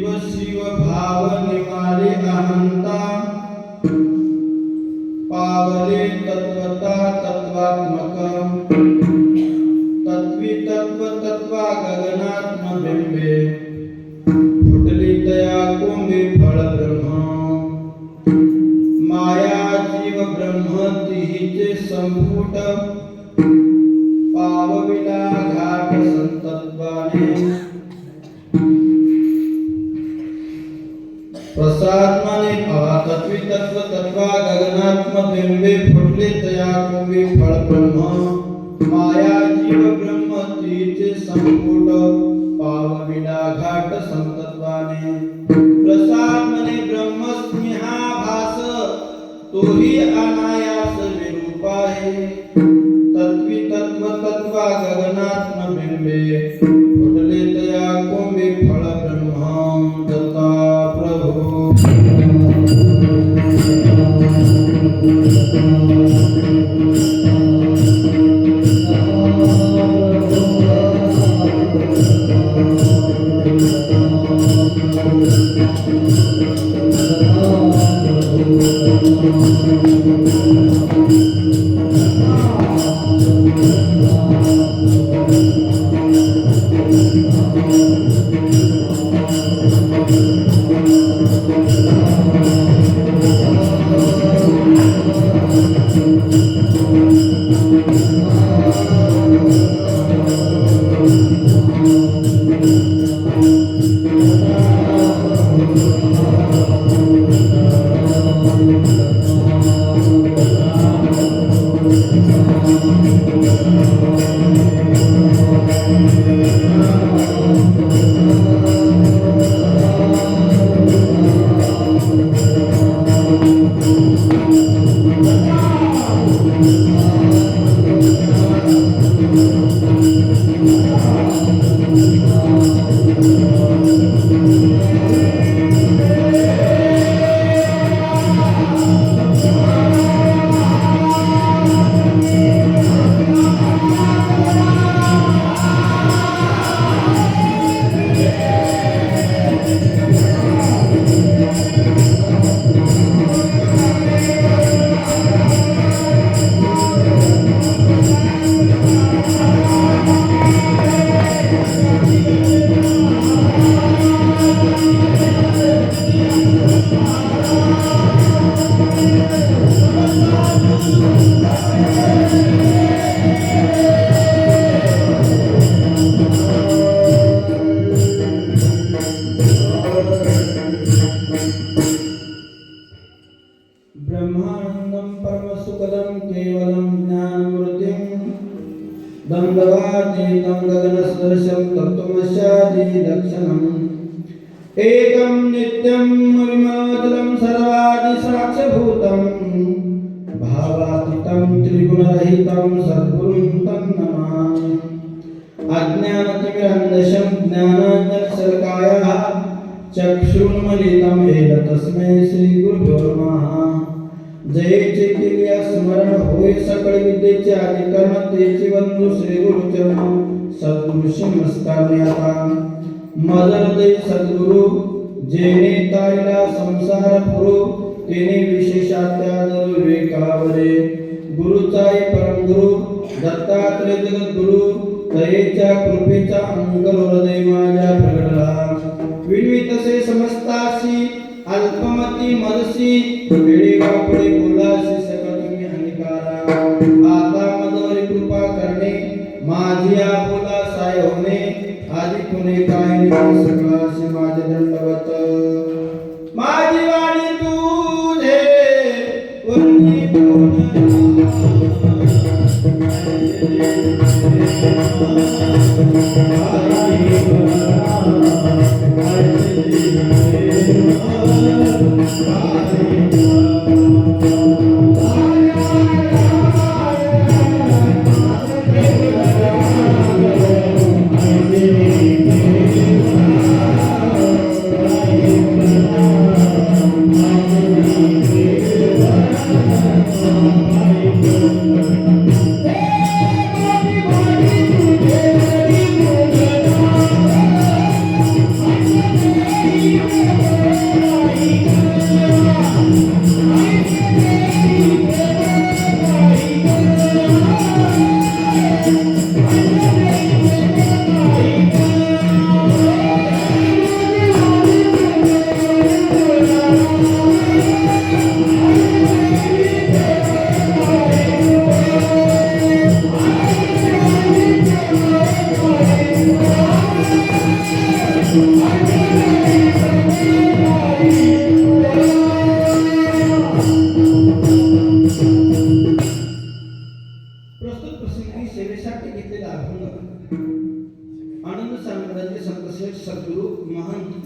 जीव शिव भाव निमाले अहंता पावले तत्वता तत्वात्मक तत्वी तत्व तत्वा गगनात्म बिंबे फुटली तया कुंभे फळ ब्रह्म माया जीव ब्रह्म तिहीचे संपुट पावविला घाट संतत्वाने प्रसादमाने तत्वी तत्व तत्वा गगनात्म बिंबे फुटले तया कुंभे फळ ब्रह्म माया जीव ब्रह्म तिचे संपुट पावविला घाट संतत्वाने प्रसादमाने ब्रह्मस्मी हा भास तोही अनायास विरूप आहे तत्वी तत्व तत्वा गगनात्म बिंबे फुटले तया कुंभे फळ ब्रह्म दत्ता प्रभु ब्रह्मानंदं परमसुखदं केवलं ज्ञानमूर्तिं दंडवातीतं गगनसदृशं तत्त्वमस्यादिलक्षणम् एकं नित्यं विमलमचलं सर्वादिसाक्षिभूतं भावातीतं त्रिगुणरहितं सद्गुरुं तं नमामि अज्ञानतिमिरन्धशं ज्ञानाञ्जनशलाकया चक्षुन्मीलितं येन तस्मै श्रीगुरुभ्यो नमः जय चैतन्य स्मरण होय सकळ विद्येचे अधिकरण तेचे बंधू श्री गुरुचरण सद्गुरु नमस्कार आता मदर दे सद्गुरु जेने तारिला संसार पुरो तेने विशेषात्यादर विवेकावरे गुरुचाय परम गुरु दत्तात्रय जगद्गुरु तयेच्या कृपेचा अंकर हृदय माझ्या प्रगटला विणवितसे समस्तासी अल्पमती मदसी वेळी वापडे बोलासी सकळ तुम्ही हानिकारा आता मदवरी कृपा करणे माझी बोला साय होणे आदि कुणे काय नाही सगळाशी माझे दंडवत माझी वाणी तुझे वरती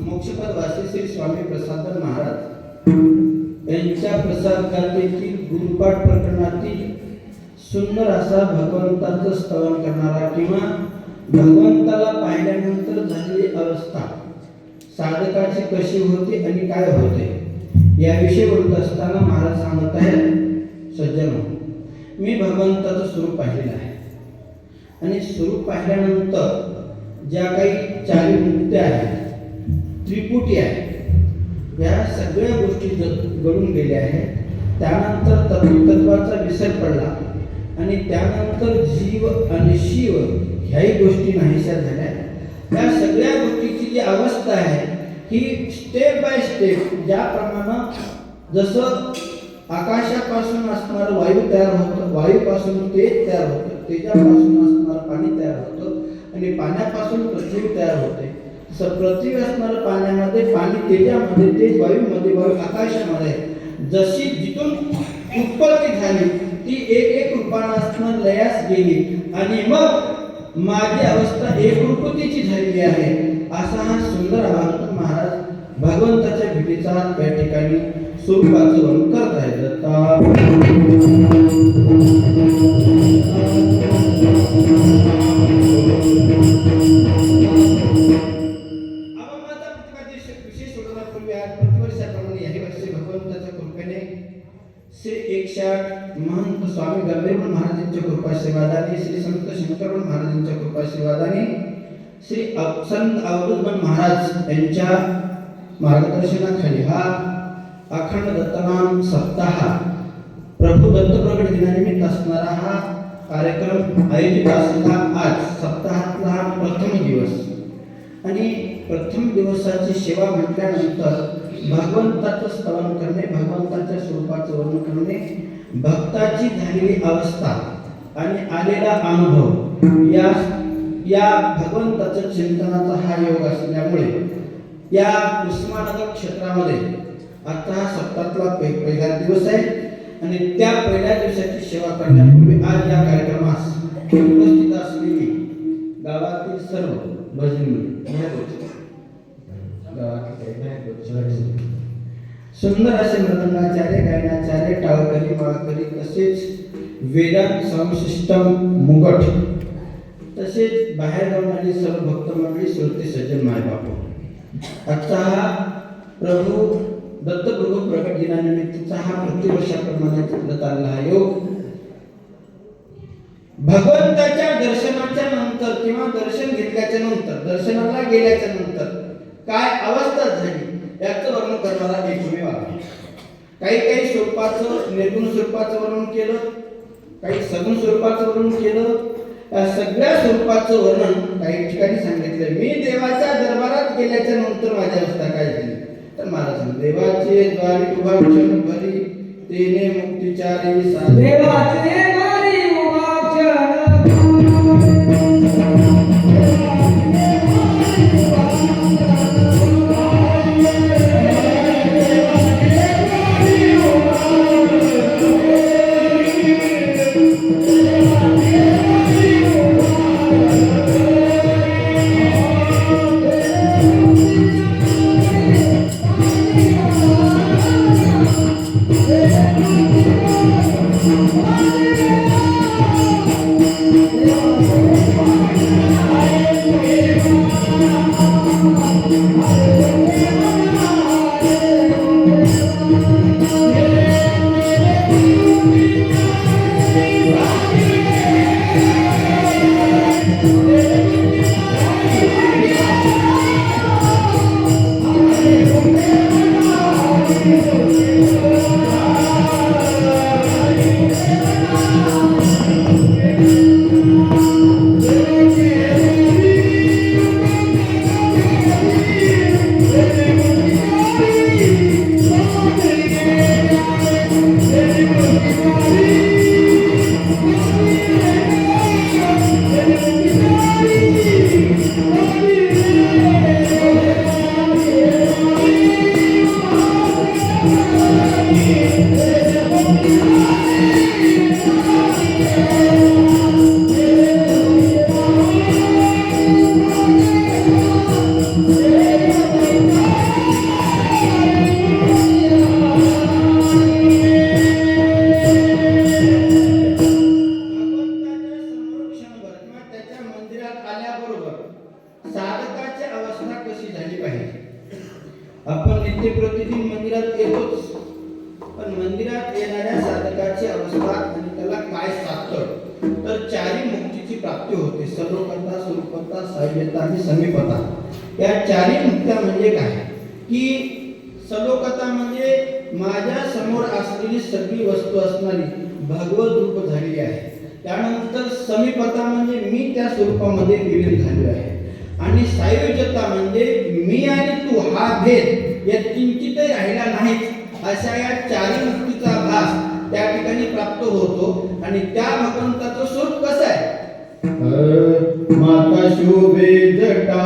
मोक्षपदवासी श्री स्वामी प्रसाद महाराज यांच्या प्रसादकातेतील गुरुपाठ प्रकरणातील सुंदर असा भगवंताचं स्तवन करणारा किंवा भगवंताला पाहिल्यानंतर झालेली अवस्था साधकाची कशी होते आणि काय होते याविषयी बोलत असताना महाराज सांगत आहेत, सज्जनो, मी भगवंताचं स्वरूप पाहिलेलं आहे आणि स्वरूप पाहिल्यानंतर ज्या काही चारी मुक्त्या आहेत, त्रिपुटी आहे, या सगळ्या गोष्टी गळून गेल्या आहेत. त्यानंतर तत्वाचा विसर पडला आणि त्यानंतर जीव आणि शिव ह्याही गोष्टी नाहीशा झाल्या. या सगळ्या गोष्टीची जी अवस्था आहे ही स्टेप बाय स्टेप, ज्याप्रमाणे जसं आकाशापासून असणारं वायू तयार होतं, वायूपासून तेज तयार होतं, तेजापासून असणारं पाणी तयार होतं आणि पाण्यापासून पृथ्वी तयार होते. तसं पृथ्वी असणारं पाण्यामध्ये, पाणी तेजामध्ये, तेज वायूमध्ये, वायू आकाशामध्ये, जशी जिथून उत्पत्ती झाली ती एक एक रूपानं असणं लयास गेली आणि मग माझी अवस्था एकरूपतेची झालेली आहे. असा हा सुंदर अभंग महाराज भगवंताच्या भेटीचा या ठिकाणी स्वरूपाचं वर्णन करत आहेत. विशेष सोडण्यापूर्वी आज प्रतिवर्षाप्रमाणे याही वर्षी भगवंताच्या कृपेने श्री 108 महंत स्वामी गंभीरमन महाराजांच्या कृपाशीर्वादाने, श्री संत शंकरमन महाराजांच्या कृपाशीर्वादाने, श्री संत अवधूतमन महाराज यांच्या मार्गदर्शनाखाली हा अखंड दत्तनाम सप्ताह प्रभू दत्त प्रकट दिनानिमित्त असणारा हा कार्यक्रम आयोजित असलेला आज सप्ताहातला हा प्रथम दिवस आणि प्रथम दिवसाची सेवा म्हटल्यानंतर भगवंताचं स्तवन करणे, भगवंताच्या स्वरूपाचं वर्णन करणे, भक्ताची झालेली अवस्था आणि आलेला अनुभव, या भगवंताच्या चिंतनाचा हा योग असल्यामुळे या उस्मानगर क्षेत्रामध्ये आता हा सप्ताहातला पहिला दिवस आहे आणि त्या पहिल्या दिवसाची सेवा करण्यापूर्वी आज या कार्यक्रमास उपस्थित असलेली गावातील सर्व भजनी सुंदर असे मृदंगाचार्य, गायनाचार्य, टाळकरी, माळकरी, तसेच वेदांत संशिष्टम मुगट, तसेच बाहेर जाऊन आलेली सर्व भक्त मंडळी, श्रोते, सज्जन, मायबाप, आजचा हा प्रभू दत्तप्रभू प्रकट दिनानिमित्तचा हा प्रतिवर्षाप्रमाणे चालत आलेला हा योग भगवंताच्या दर्शनाच्या नंतर किंवा दर्शन घेतल्याच्या नंतर, दर्शनाला गेल्याच्या नंतर काय अवस्था झाली याचं वर्णन करणारा एक वाक्य. काही स्वरूपाचं, निर्गुण स्वरूपाचं वर्णन केलं, काही सगुण स्वरूपाचं वर्णन केलं. या सगळ्या स्वरूपाचं वर्णन काही ठिकाणी सांगितलं. मी देवाच्या दरबारात गेल्याच्या नंतर माझी अवस्था काय झाली तर महाराज, देवाचे द्वारी उभा क्षण भरी तेने मुक्तिचारी साधे, देवाचे द्वारी उभा क्षण Hallelujah. तिथे प्रतिदिन मंदिरात येतोच, पण मंदिरात येणाऱ्या साधकाची अवस्था आणि त्याला काय साधतं तर चारी मुक्तीची प्राप्ती होते. सर्वकर्ता, सुरकर्ता, साह्यता आणि समीपता या चारी मुक्त्या म्हणजे काय की सर्वकर्ता म्हणजे माझ्या समोर असलेली सगळी वस्तू असणारी भगवत रूप झालेली आहे. त्यानंतर समीपता म्हणजे मी त्या स्वरूपामध्ये विलीन झालेलो आहे. आणि सायुज्यता म्हणजे मी आणि तू हा भेद या किंचितही राहिला नाहीच. अशा या चारी मुक्तीचा भास त्या ठिकाणी प्राप्त होतो. आणि त्या भगवंताचं स्वरूप कसं आहे? माता शोभे जटा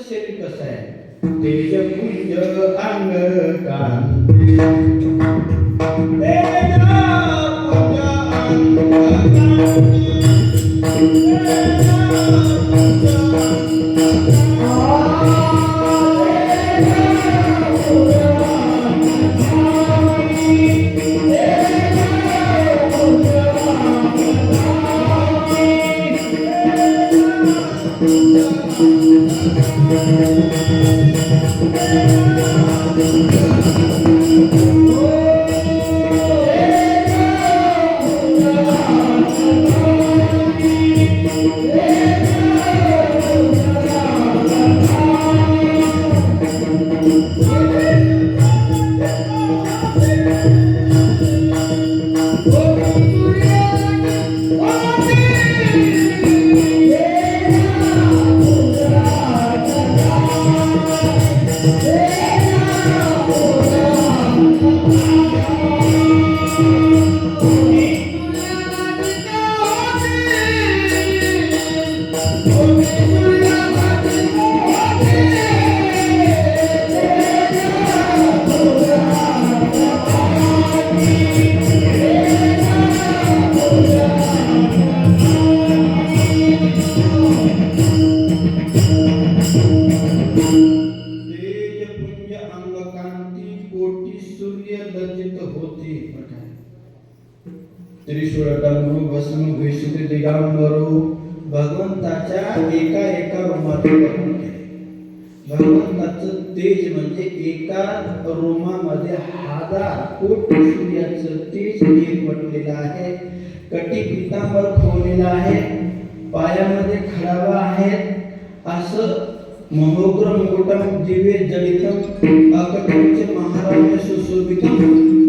शरीर कसं आहे? तेजपुंज अंग कांती भगवंताच्या एका एका रोमातून भगवंताचं तेज म्हणजे एका रोमामध्ये 1000 कोटी सूर्याचं तेज एकवटलेलं आहे. कटी पितांबर खोवलेला आहे, पायामध्ये खडावा आहे. असं महोग्र मुकुटम दिव्य जडितम अकटंच महाराज सुशोभितम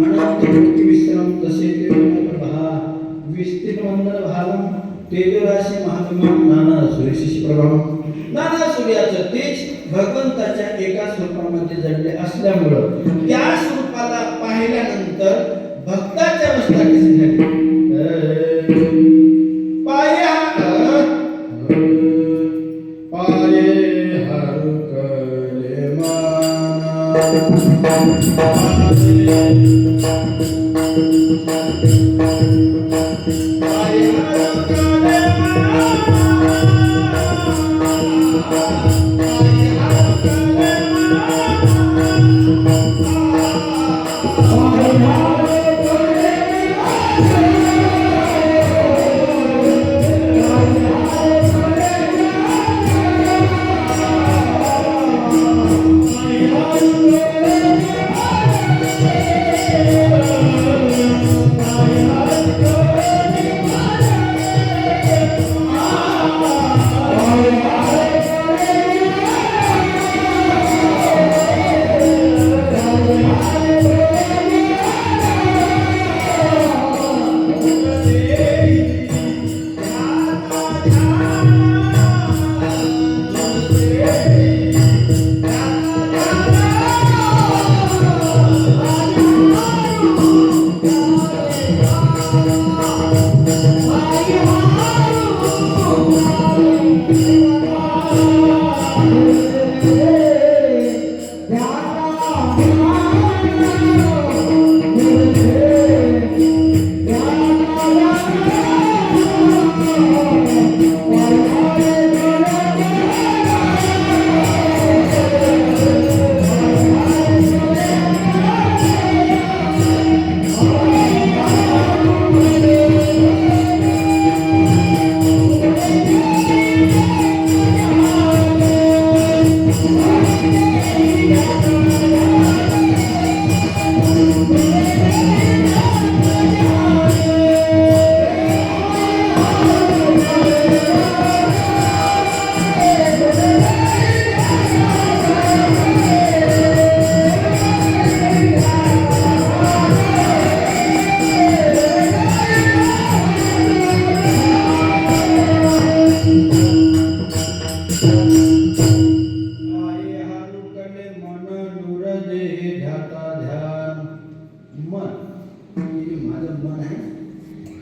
अनंत कोटी विश्रम तसे विस्तीर्ण वंदन भालम तेजराशी महात्मा नाना सूर्यशी प्रभाव. नाना सूर्याचं तेज भगवंताच्या एका स्वरूपामध्ये जडले असल्यामुळं त्या स्वरूपाला पाहिल्यानंतर भक्ताची अवस्था कशी झाली? पाये हरकले माना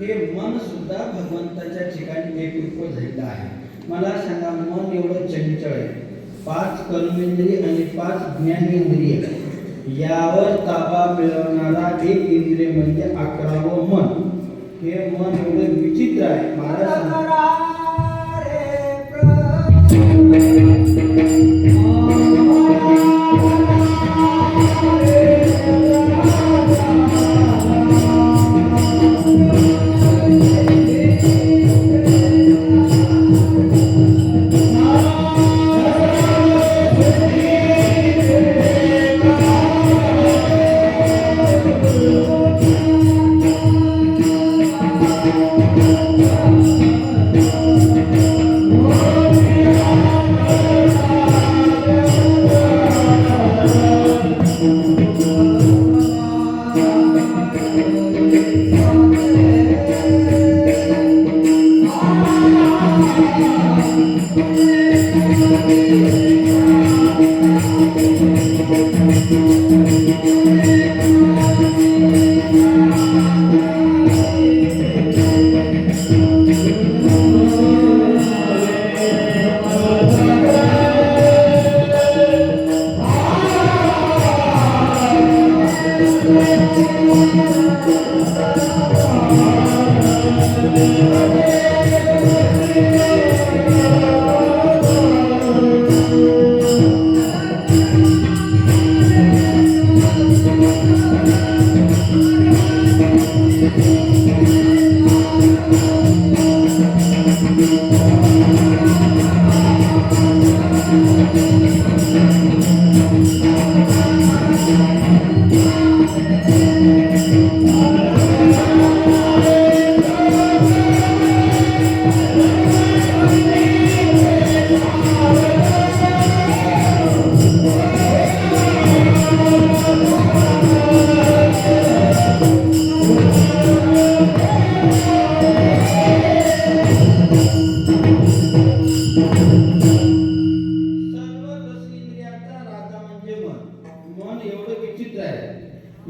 हे मन सुद्धा भगवंताच्या ठिकाणी एकरूप झालेलं आहे. मला सांगा, मन एवढं चंचल आहे, 5 कर्मेंद्रिय आणि 5 ज्ञानेंद्रिय यावर ताबा मिळवणारा एक इंद्रिय म्हणजे 11वं मन. हे मन एवढं विचित्र आहे. महाराज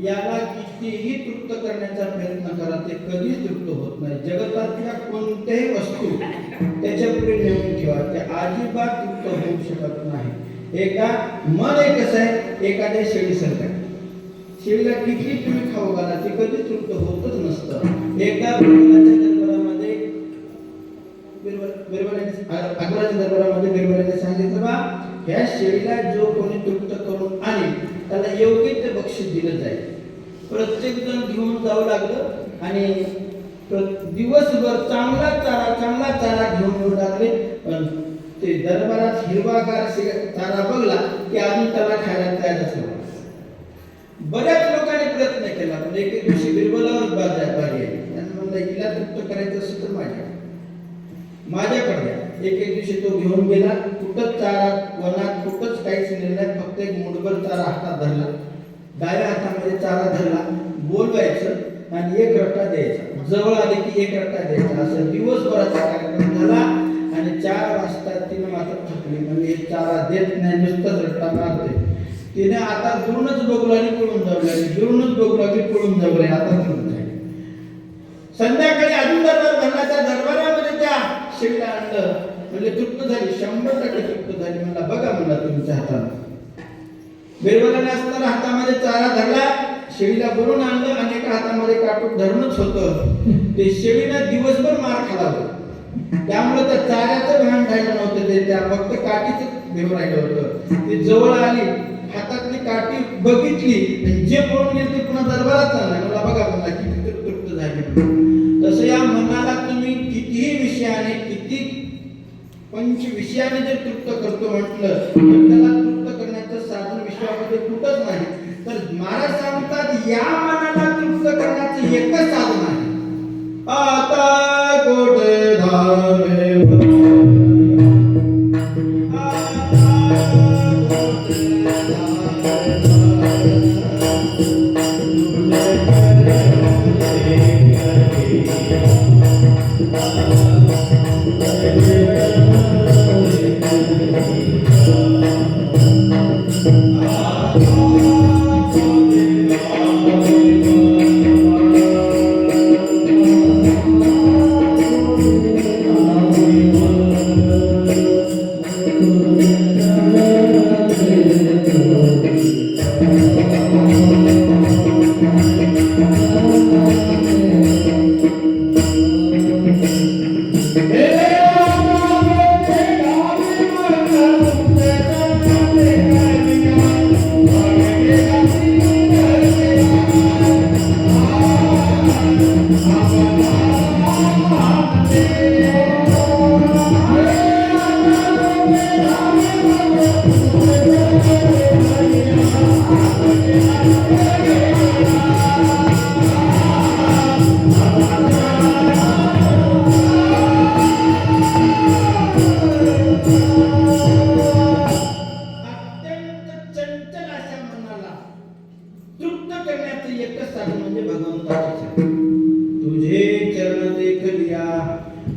याला कितीही तृप्त करण्याचा प्रयत्न करा, ते कधीच तृप्त होत नाही. जगतातल्या कोणत्याही वस्तू त्याच्या पुढे नेऊन ठेवा, ते अजिबात तृप्त होऊ शकत नाही. मन एक कसं आहे, एखाद्या शेळीसारखं आहे. तृप्त होतच नसतं. एकदा बिरबलाच्या दरबारामध्ये अकबराच्या दरबारामध्ये बिरबलाने सांगितलं, बा ह्या शेळीला जो कोणी तृप्त करून आणेल त्याला योग्य ते बक्षीस दिलं जाईल. प्रत्येक जण घेऊन जाऊ लागलं आणि दिवसभर चांगला चारा घेऊन येऊ लागले. पण ते दरबारात हिरवागार चारा बघला की अजून त्याला खायला तयार असला. बऱ्याच लोकांनी प्रयत्न केला, पण एक दिवशी बिरबलावर बारी आली. त्यांनी म्हणलं, हिला तृप्त करायचं असेल तर माझ्याकडे. एक दिवशी तो घेऊन गेला. कुठंच चारा वनात कुठंच काहीच निर्णय, फक्त एक मुठभर चारा हातात धरला, डाव्या हातामध्ये चारा धरला, बोलवायचं आणि एक रट्टा द्यायचा. जवळ आले की एक रट्टा द्यायचा. असं दिवसभराचा कार्यक्रम झाला आणि 4 वाजता तिने मात्र थकली. म्हणजे चारा देत नाही, नुसतंच रट्टा मारते. तिने आता दुरूनच बघू लागली, पळून जाऊ लागली, दुरूनच बघू लागली, पळून जाऊ लागली. आता पळून जाईल. संध्याकाळी अजून दरबार भरला. त्या दरबारामध्ये त्या शेळीला आणलं. म्हणजे तृप्त झाली, 100% तृप्त झाली. मला बघा म्हणला तुमच्या हाताने. बिरबलाने असताना हातामध्ये चारा धरला, शेळीला बोलून आणलं आणि एका हातामध्ये काटूक धरूनच होतं. ते शेळीनं दिवसभर मार खाला होता. त्यामुळे त्या चाऱ्याचं भान राहिलं नव्हतं. ते त्या फक्त काठीच भेव राहिलं होतं. ती जवळ आली, हातातली काठी बघितली, जे पळून गेले ते पुन्हा दरबारात चालला. मला बघा म्हणला किती तृप्त झाली. तसं या मनाला तुम्ही कितीही विषयाने, किती पंच विषयाने जर तृप्त करतो म्हटलं तर त्याला तृप्त करण्याचं साधन विश्वामध्ये कुठंच नाही. तर महाराज सांगतात, या मनाला तृप्त करण्याचं एकच साधन आहे. आता कोठे धामे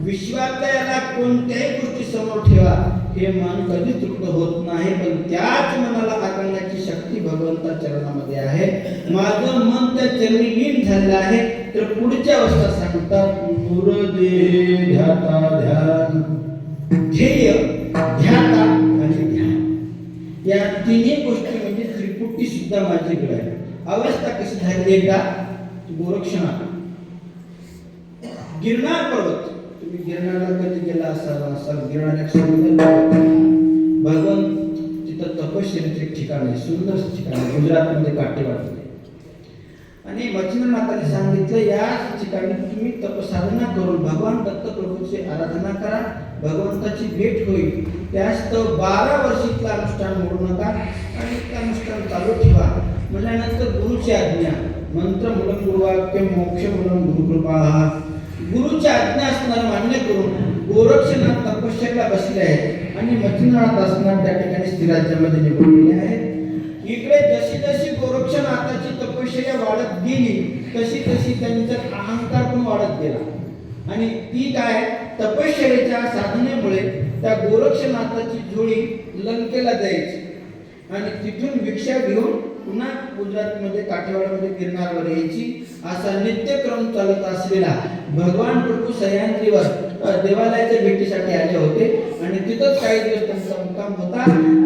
विश्वातल्याला कोणत्याही गोष्टी समोर ठेवा, हे मन कधी तृप्त होत नाही. पण त्याच मनाला आकलण्याची शक्ती भगवंता चरणामध्ये आहे. माझं मन त्या चरणी लीन झालेलं आहे. तर पुढची अवस्था सांगतात, मुरदे ध्याता ध्यान, ध्येय ध्याता आणि ध्यान, या तिन्ही गोष्टी म्हणजे त्रिपुटी सुद्धा माझ्याकडे आहे. अवस्था कशी झाली, एकदा गोरक्षनाथ गिरनार पर्वत, तुम्ही गिरनारला कधी गेला असाल, गिरनार एक सुंदर भगवान तिथं तपश्चर्याचे ठिकाण आहे, सुंदर ठिकाण आहे, गुजरातमध्ये काठेवाडमध्ये. आणि मच्छिंद्रनाथाने सांगितलं, या ठिकाणी तुम्ही तपसाधना करून भगवान दत्तप्रभूची आराधना करा, भगवंताची भेट होईल. त्यास 12 वर्षीतलं अनुष्ठान मोडू नका आणि ते अनुष्ठान चालू ठेवा. म्हणल्यानंतर गुरुची आज्ञा, मंत्रमूलम गुरुवाक्यम मोक्षमूलम गुरुकृपा, गुरुची आज्ञा असणार मान्य करून गोरक्षनाथ तपश्चर्याला बसले आहेत आणि मच्छिंद्रनाथ असणार त्या ठिकाणी स्थिराज्यामध्ये निघून गेले आहेत. इकडे जशी जशी गोरक्षनाथाची तपश्चर्या वाढत गेली तशी तशी त्यांचा अहंकार पण वाढत गेला आणि ती काय तपश्चर्याच्या साधनेमुळे त्या गोरक्षनाथाची जोडी लंकेला जायची आणि तिथून भिक्षा घेऊन पुन्हा गुजरातमध्ये काठेवाडमध्ये गिरनारवर यायची. असा नित्यक्रम चालत असलेला भगवान प्रभू सह्याद्रीवर देवालयाच्या भेटीसाठी आले होते आणि तिथंच काही दिवस त्यांचा मुक्काम होता.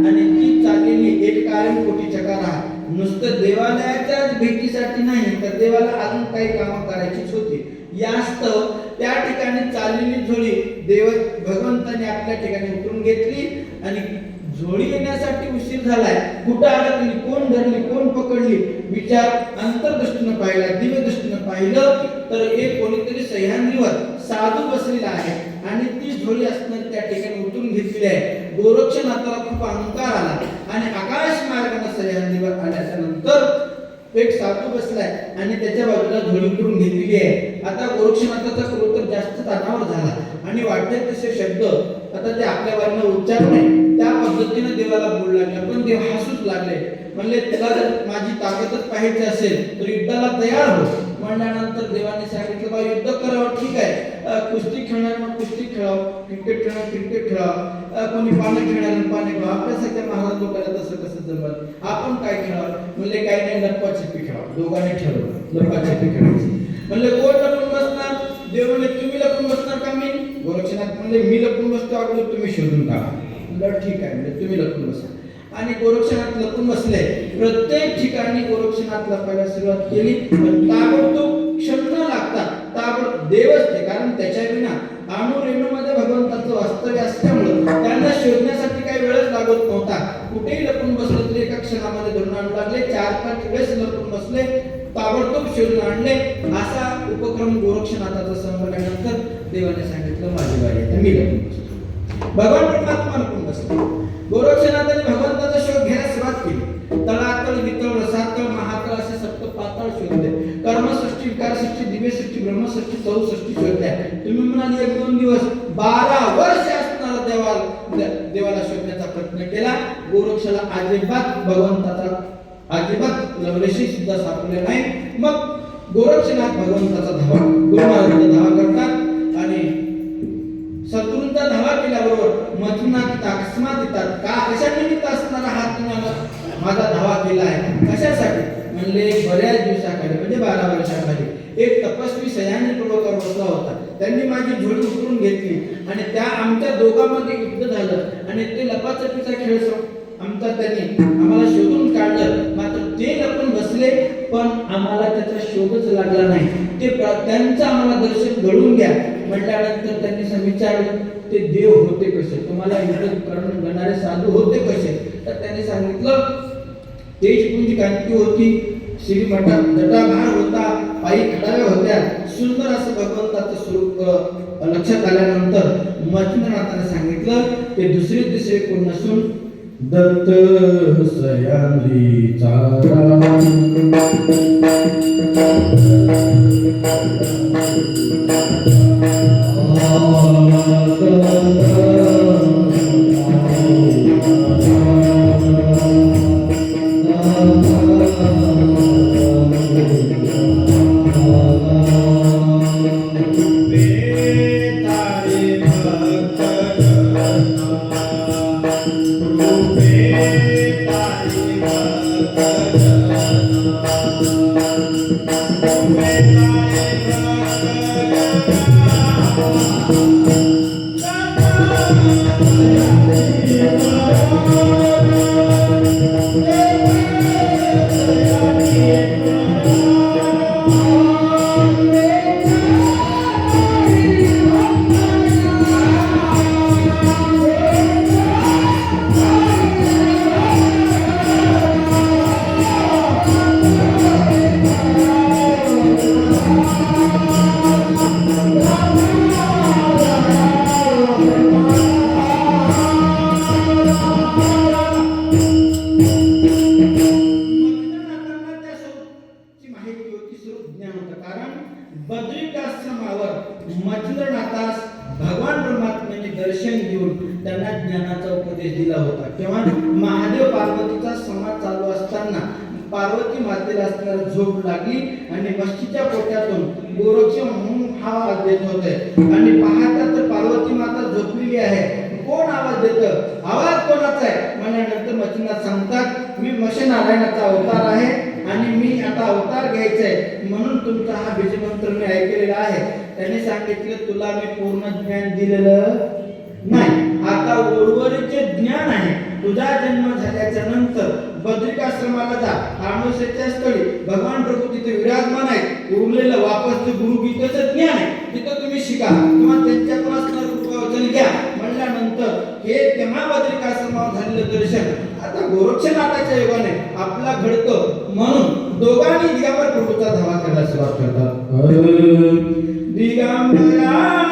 आणि ती चाललेली एक कारण कोटी चकारा नुसतं देवालयाच्या प्रत्यक्षात भेटीसाठी नाही तर देवाला अजून काही कामं करायचीच होती. यास्तव त्या ठिकाणी चाललेली झोळी भगवंताने आपल्या ठिकाणी उतरून घेतली आणि झोळी येण्यासाठी उशीर झालाय, कुठं अडकली, कोण धरली, कोण पकडली, विचार अंतर्दृष्टीनं पाहिला, दिव्य दृष्टीनं पाहिलं तर एक कोणीतरी सह्याद्रीवर साधू बसलेला आहे आणि ती झोळी असणार त्या ठिकाणी उतरून घेतलेली आहे. गोरक्षनाथाला खूप अहंकार आला आणि आकाश मार्गाने सह्याद्रीवर आल्याच्या नंतर एक साधू बसलाय आणि त्याच्या बाजूला झोळी उतरून घेतलेली आहे. आता गोरक्षनाथाचा क्रोध जास्त ताणावर झाला आणि वाटते तसे शब्द आता ते आपल्या बाजूने उच्चार नाही त्या पद्धतीने देवाला बोलू लागले. पण देव हसूच लागले, म्हणले तुला जर माझी ताकदच पाहायची असेल तर युद्धाला तयार हो. म्हणल्यानंतर देवाने सांगितलं बा युद्ध करावं, ठीक आहे, कुस्ती खेळणार मग कुस्ती खेळावं, क्रिकेट खेळणार क्रिकेट खेळावं, कोणी पाणी खेळणार पाणी खेळावं. आपल्यासारख्या महाराज लोकांना तसं कसं जमत, आपण काय खेळावं? म्हणले काही नाही, लपवाछपी खेळावं. दोघांनी ठरवलं लपवाछपी खेळायची. म्हणले कोण लपून बसणार? देव म्हणले तुम्ही लपून बसणार का मी? गोरक्षनाथ म्हणले मी लपून बसतो, अगोदर तुम्ही शोधून काढा. म्हणलं ठीक आहे, म्हणजे तुम्ही लपून बसा. आणि गोरक्षनाथ लपून बसले. प्रत्येक ठिकाणी गोरक्षनाथ लपायला सुरुवात केली, पण ताबडतोब क्षण न लागता ताबडतोब देवच ते, कारण त्याच्या विना अणुरेणूमध्ये भगवंताचं वास्तव्य असल्यामुळे त्यांना शोधण्यासाठी काही वेळच लागत नव्हता. कुठेही लपून बसले तरी एका क्षणामध्ये धरून आणू लागले. 4-5 वेळेस लपून बसले, ताबडतोब शोधून आणले. असा उपक्रम गोरक्षनाथाचा संपल्यानंतर देवाने सांगितलं माझी बाई आहे, मी लपून बसतो. भगवान परमात्मा लपून बसले. गोरक्षनाथाने भगवंताचा शोध घ्यायला सुरुवात केली. तळातळ वितळ रसातळ महातळ असे सप्त पाताळ शोधले. कर्मसृष्टी विकारसृष्टी दिव्यसृष्टी ब्रह्मसृष्टी 64 शोधल्या. तुम्ही म्हणाल 1-2 दिवस, 12 वर्ष असणारा देवाला शोधण्याचा प्रयत्न केला. गोरक्षाला अजिबात भगवंताचा अजिबात लवलेशी सुद्धा सापडले नाही. मग गोरक्षनाथ भगवंताचा धावा गुरुमहाराजांचा धावा करतात आणि शत्रूंचा धावा केल्याबरोबर मथुनात अकस्मात येतात. का कशा निमित्त असणारा हा तुम्ही माझा धावा केला आहे? कशासाठी? म्हणले बऱ्याच दिवसाखाली म्हणजे 12 वर्षाखाली एक तपस्वी सह्याद्री पर्वतावर बसला होता. त्यांनी माझी झोळी उतरून घेतली आणि त्या आमच्या दोघांमध्ये युद्ध झालं आणि ते लपाछपीचा खेळ आमचा त्यांनी आम्हाला शोधून काढलं. मात्र ते लपून बसले पण आम्हाला त्याचा शोधच लागला नाही. ते त्यांचं आम्हाला दर्शन घडून घ्या म्हटल्यानंतर त्यांनी विचारलं ते देव होते कसे, तुम्हाला युद्ध करणारे साधू होते कसे? तर त्यांनी सांगितलं तेजपुंज कांती होती, श्रीमठात जटाभार होता, पायी खडाव्या होत्या. सुंदर असं भगवंताचं स्वरूप लक्षात आल्यानंतर मच्छिंद्रनाथाने सांगितलं ते दुसरे कोण नसून दत्त सह्याद्रीचा मच्छिंद्रनाथास भगवान परमात्म्याने दर्शन घेऊन त्यांना ज्ञानाचा उपदेश दिला होता. तेव्हा महादेव पार्वतीचा संवाद चालू असताना पार्वती मातेला असणारा झोप लागली आणि मच्छीच्या पोटातून गोरक्ष म्हणून हा आवाज देत होते आणि पाहता तर पार्वती माता झोपलेली आहे. कोण आवाज देतं? आवाज कोणाचा आहे? म्हणल्यानंतर मच्छिंद्रनाथ सांगतात मी मत्स्यनारायणाचा अवतार आहे आणि मी आता अवतार घ्यायचा आहे म्हणून तुमचा हा बीजमंत्र मी ऐकलेला आहे. त्यांनी सांगितलं तुला मी पूर्ण ज्ञान दिलेलं नाही, आता आता उर्वरितचे ज्ञान आहे. तुझा जन्म झाल्याच्या नंतर बद्रिकाश्रमाला जा. अमावस्येच्या स्थळी भगवान प्रभू तिथे विराजमान आहेत. उरलेलं वापस गुरुगीतेचं ज्ञान आहे तिथं तुम्ही शिका किंवा त्यांच्याकडून असणारं कृपावचन घ्या म्हणल्यानंतर हे तेव्हा बद्रिकाश्रमावर झालेलं दर्शन आता गोरक्षनाथाच्या योगाने आपला घडतं. म्हणून दोघांनी दिगंबर प्रभूचा धावा करायला सुरुवात करतात. दिगंबराय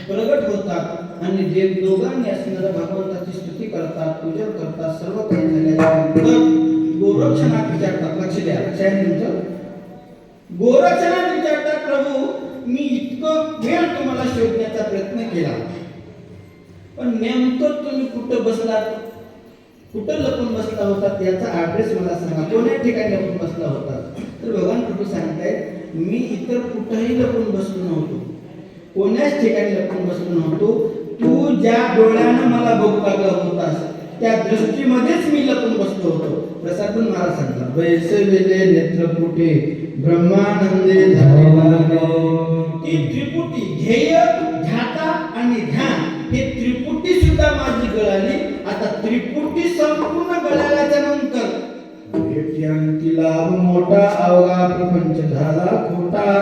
प्रगट होतात आणि जे दोघांनी असणाऱ्या भगवंताची स्तुती करतात, पूजन करतात. सर्व काही झाल्यानंतर गोरक्षनाथ विचारतात. लक्ष द्या, लक्षात तुमचं. गोरक्षनाथ विचारतात, प्रभू मी इतकं वेळ तुम्हाला शोधण्याचा प्रयत्न केला, पण नेमकं तुम्ही कुठं बसलात, कुठं लपून बसला होता याचा ऍड्रेस मला सांगा. कोण्या ठिकाणी लपून बसला होता? तर भगवान प्रभू सांगतायत, मी इतर कुठेही लपून बसलो नव्हतो, कोण्याच ठिकाणी लपून बसलो नव्हतो. तू ज्या डोळ्यानं मला बघू लागला होतास त्या दृष्टीमध्येच मी लपून बसलो होतो. प्रसादून महाराज सांगतात, वैसवेले नेत्रपुटे ब्रह्मानंदे झालेला ती त्रिपुटी ध्येय, ध्याता आणि ध्यान हे त्रिपुटी सुद्धा माझी गळाली. आता त्रिपुटी संपूर्ण गळाल्याच्या नंतर भेटी लाभ मोठा, अवघा प्रपंच झाला खोटा,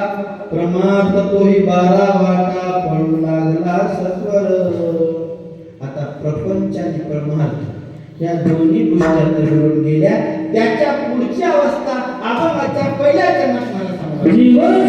प्रमाद तोही 12 वाटा, पडू लागला सत्वर. आता प्रपंच आणि प्रमाद या दोन्ही गोष्टी घडून गेल्या. त्याच्या पुढची अवस्था अभंगाच्या पहिल्या चरणात मला सांगा.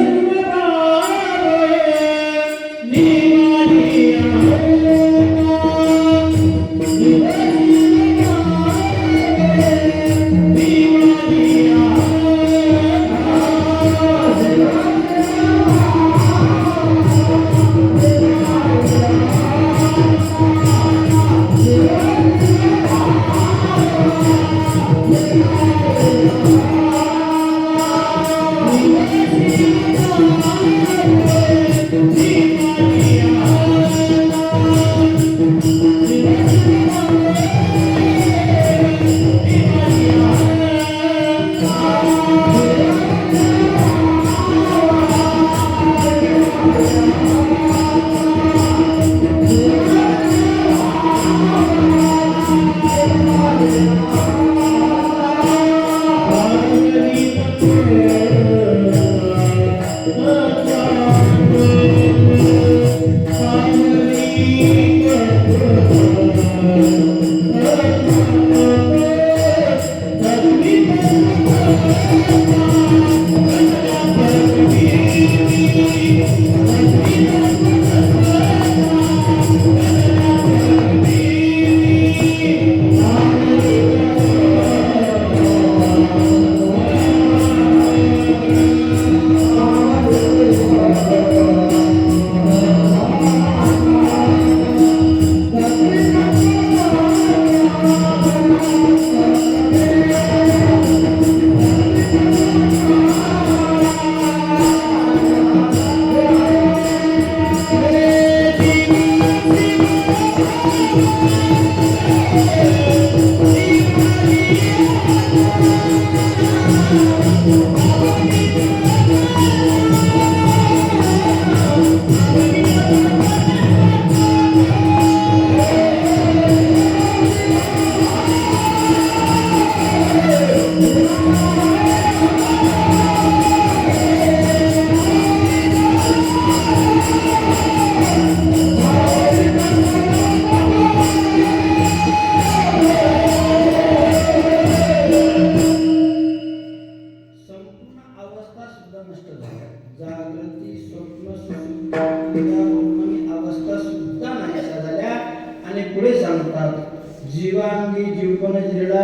जीवांगी जीवपण जिरला,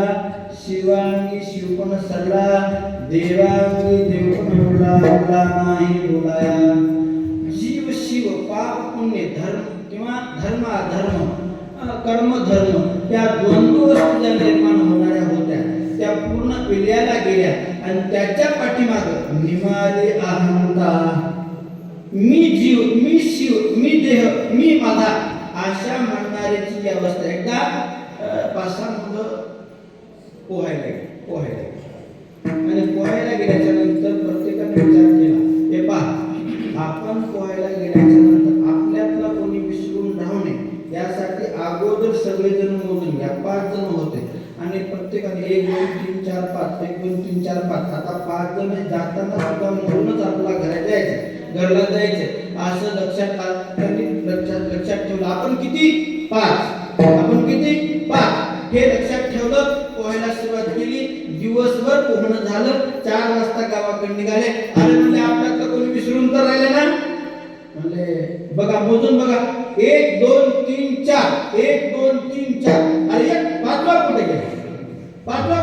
शिवांगी शिवपण सरला, देवांगी देवपण उरला, उरला नाही बोलाया. जीव शिव पाप पुण्य धर्म किंवा धर्म अधर्म कर्म धर्म या द्वंद्व वस्तू ज्या निर्माण होणाऱ्या होत्या त्या पूर्ण विलयाला गेल्या आणि त्याच्या पाठीमाग निमाले अहंता, मी जीव मी शिव मी देह मी माझा अशा म्हणणाऱ्याची जी अवस्था एकदा पासा मुलं पोहायला आणि पोहायला गेल्याच्या नंतर प्रत्येकाने विचार केला, हे पहा आपण पोहायला गेल्याच्या नंतर आपल्यातला कोणी विसरून राहू नये यासाठी अगोदर सगळेजण मोजून घ्या. 5 जण होते आणि प्रत्येकाने 1 2 3 4 5 1 2 3 4 5 आता 5 जण जाताना सुद्धा मोजूनच आपला घरला जायचं असं लक्षात ठेवलं. आपण किती 5 आपण किती 5 हे लक्षात ठेवलं. पोहायला सुरुवात केली. दिवसभर पोहणं झालं. 4 वाजता गावाकडे निघाले. अरे म्हणजे आपल्याला कोणी विसरून तर राहिले ना, म्हणजे बघा मोजून बघा 1 2 3 4 1 2 3 4 अरे एक 5वा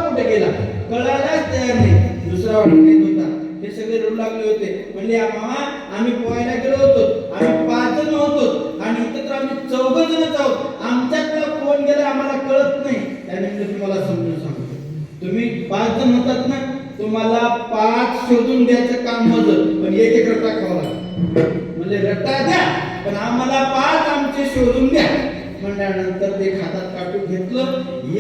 कुठे गेला कळायलाच तयार नाही. दुसरा वाटत होता. हे सगळे रडू लागले होते. म्हणले मामा आम्ही पोहायला गेलो होतो, आम्ही 5 जण होतो आणि इथे तर आम्ही 4 जणच आहोत, आमच्यातला कोण गेला आम्हाला कळत नाही. त्यानंतर तुम्हाला समजून सांगतो, तुम्ही 5 जण होतात ना, तुम्हाला 5 शोधून द्यायचं काम माझं, पण एक रट्टा खावा म्हणजे रट्टा द्या पण आम्हाला 5 आमचे शोधून द्या. म्हणल्यानंतर ते हातात काटून घेतलं.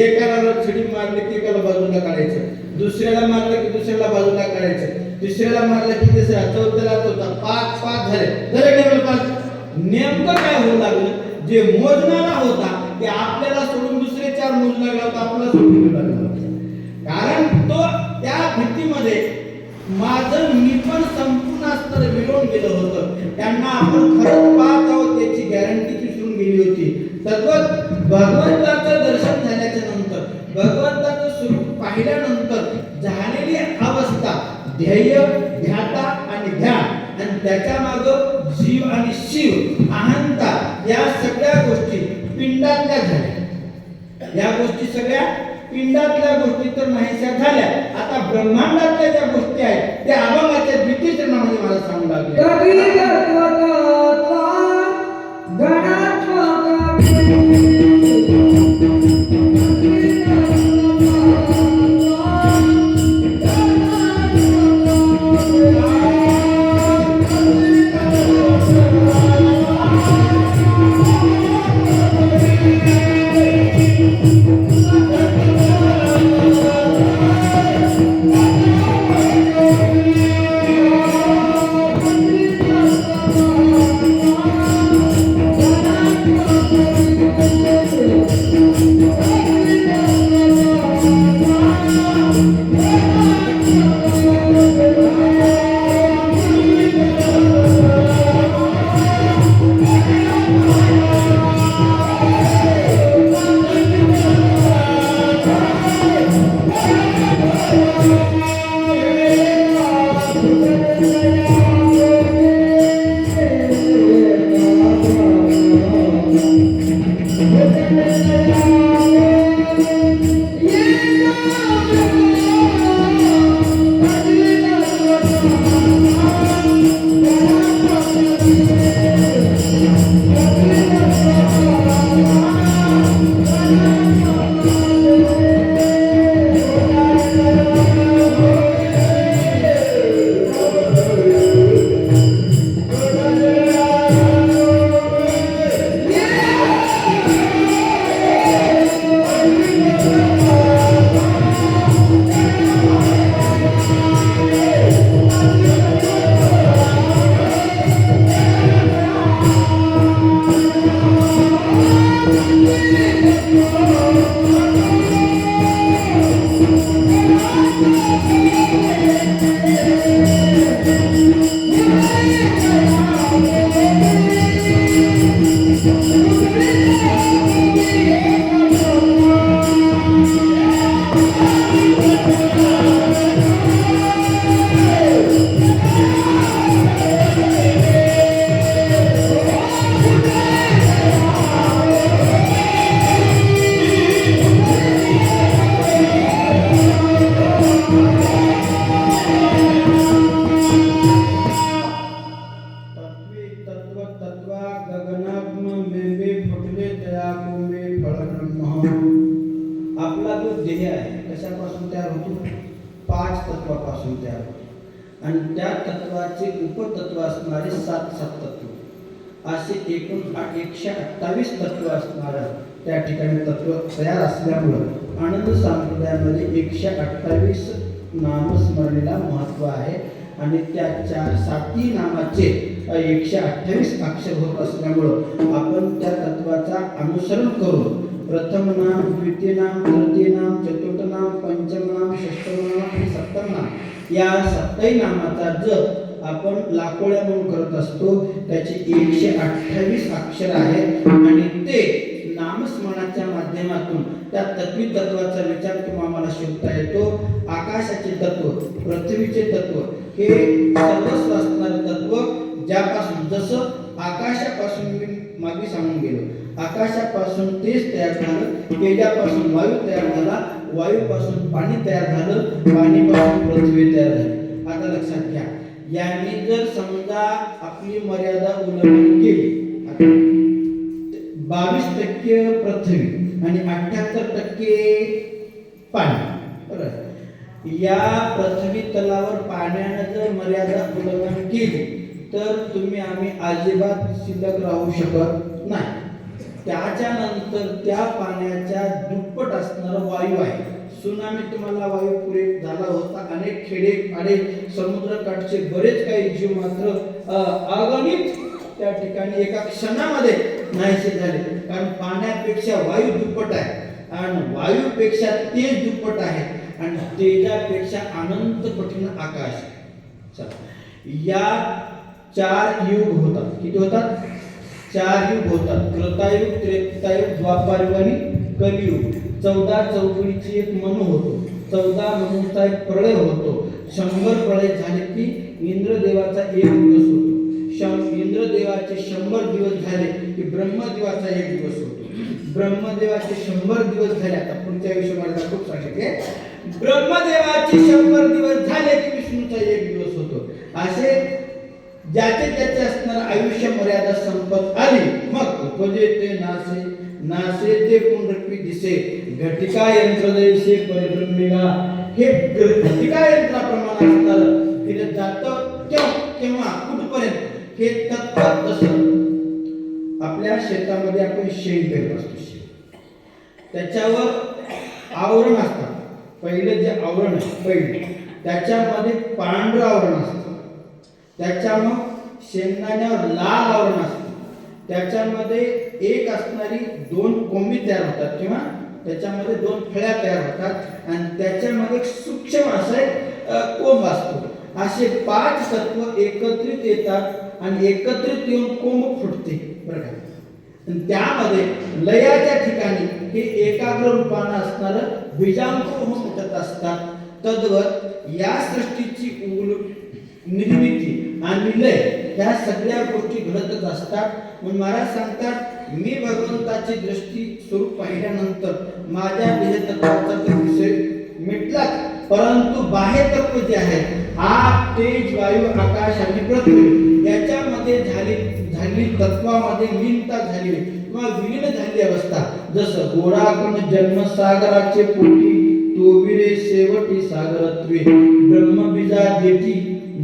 एकाला छडी मारली की एकाला बाजूला काढायचं, दुसऱ्याला मारलं की दुसऱ्याला बाजूला काढायचं, तिसऱ्याला मारलं की तिसऱ्या, चौथ्याला चौथा, 5 झाले 5. नेमकं काय होऊ लागलं, जे मोजणारा होता ते आपल्याला सोडून दुसरे 4 मोजू लागला होता, आपल्याला सोडून लागला होता. कारण तो त्या भीतीमध्ये माझं मी पण संपूर्ण असताना विरून गेलं होतं. त्यांना आपण खरंच 5 आहोत याची गॅरंटी विसरून गेली होती. तद्वत भगवंताचं दर्शन झाल्याच्या नंतर, भगवंताचं स्वरूप पाहिल्यानंतर झालेली अवस्था ध्येय ध्याता आणि ध्यान आणि त्याच्या मागं जीव आणि शिव अहंता या सगळ्या गोष्टी पिंडातल्या झाल्या. या गोष्टी सगळ्या पिंडातल्या गोष्टी तर नाहीशा झाल्या. आता ब्रह्मांडातल्या ज्या गोष्टी आहेत त्या अभंगाच्या 2 चरणामध्ये मला सांगू लागले. देह आहे कशापासून तयार होतो? 5 तत्वापासून तयार होतो. आणि त्या तत्वाचे उपतत्व असणारे 7 तत्व असे एकूण 128 तत्व असणारं त्या ठिकाणी तत्व तयार असल्यामुळं आनंद संप्रदायामध्ये 128 नामस्मरणेला महत्त्व आहे. आणि त्या 7 नामाचे 128 अक्षर होत असल्यामुळं आपण त्या तत्वाचा अनुसरण करून प्रथम नाम, द्वितीय नाम, तृतीय नाम, चतुर्थ नाम, पंचम नाम, षष्ठम नाम आणि सप्तम नाम या 7 नामाचा जप आपण लाखोळ्या म्हणून करत असतो. त्याचे 128 अक्षर आहेत आणि ते नामस्मरणाच्या माध्यमातून त्या तत्वी तत्वाचा विचार तुम्हाला शोधता येतो. आकाशाचे तत्व, पृथ्वीचे तत्व हे सर्वस्व असणारे तत्व ज्यापासून जसं आकाशापासून मी मागे सांगून गेलो, आकाशापासून तेज तयार झालं, तेजापासून वायू तयार झाला, वायूपासून पाणी तयार झालं, पाणीपासून पृथ्वी तयार झाली. आता लक्षात घ्या, यांनी जर समजा आपली मर्यादा उल्लंघन केली, 22% पृथ्वी आणि 78% पाणी, बरोबर. या पृथ्वी तलावर पाण्यानं जर मर्यादा उल्लंघन केली तर तुम्ही आम्ही अजिबात शिल्लक राहू शकत नाही. त्याच्यानंतर त्या पाण्याच्या दुप्पट असणारा वायू आहे. सुनामी तुम्हाला वायू पुरे झाला होता. अनेक खेडेपाडे, समुद्रकाठचे बरेच काही जीव मात्र अगणित त्या ठिकाणी एका क्षणामध्ये नाहीसे झाले. कारण पाण्यापेक्षा वायू दुप्पट आहे आणि वायूपेक्षा तेज दुप्पट आहे आणि तेजापेक्षा अनंत पटीने आकाश. या 4 युग होतात. किती होतात? 4 युग होतात. कृतायुग, त्रेतायुग, द्वापारयुग आणि कलियुग. 14 चौकडीची एक मनु होतो. 14 मनुचा एक प्रळय होतो. 100 प्रळय झाले की इंद्रदेवाचा 1 दिवस होतो. इंद्रदेवाचे 100 दिवस झाले की ब्रह्मदेवाचा 1 दिवस होतो. ब्रह्मदेवाचे 100 दिवस झाले, आता पुढच्या विषयामध्ये खूप सांगितले, ब्रह्मदेवाचे 100 दिवस झाले की विष्णूचा 1 दिवस होतो. असे ज्याचे त्याचे असणार आयुष्य मर्यादा संपत आली मग उपजे ते नासे, नासे ते पुनरपी दिसे, घटिका यंत्र दैसे परिब्रह्मिका. हे घटिका यंत्राप्रमाणे असणार तिथे जातं केव्हा कुठपर्यंत हे तत्व. तसं आपल्या शेतामध्ये आपण शेण पेरत असतो, त्याच्यावर आवरण असतं. पहिले जे आवरण आहे पहिले त्याच्यामध्ये पांढरं आवरण असतं, त्याच्या मग शेंगदाण्यावर लाल आवरण असतं, त्याच्यामध्ये एक असणारी 2 कोंबी तयार होतात किंवा त्याच्यामध्ये 2 फळ्या तयार होतात आणि त्याच्यामध्ये सूक्ष्म असे कोंब असतो. असे 5 तत्व एकत्रित येतात आणि एकत्रित येऊन कोंब फुटते, बरं का. त्यामध्ये लयाच्या ठिकाणी हे एकाग्र रूपानं असणारं बीजांकुर होऊन उठत असतात. तद्वत या सृष्टीची निर्मिती आणि लय ह्या सगळ्या गोष्टी घडतच असतात. म्हणून महाराज सांगतात, मी भगवंताची दृष्टी स्वरूप पाहिल्यानंतर माझ्या देहतत्वाचा तर विषय मिटलाच, परंतु बाह्य तत्व जे आहे आग, तेज, वायू, आकाश आणि पृथ्वी याच्यामध्ये झाली तत्वामध्ये लीनता झाली किंवा विलीन झालेली अवस्था. जसं गोडाकुंड जन्मसागराचे पोटी, तोविरे शेवटी सागरत्वे, ब्रह्मबीजा देती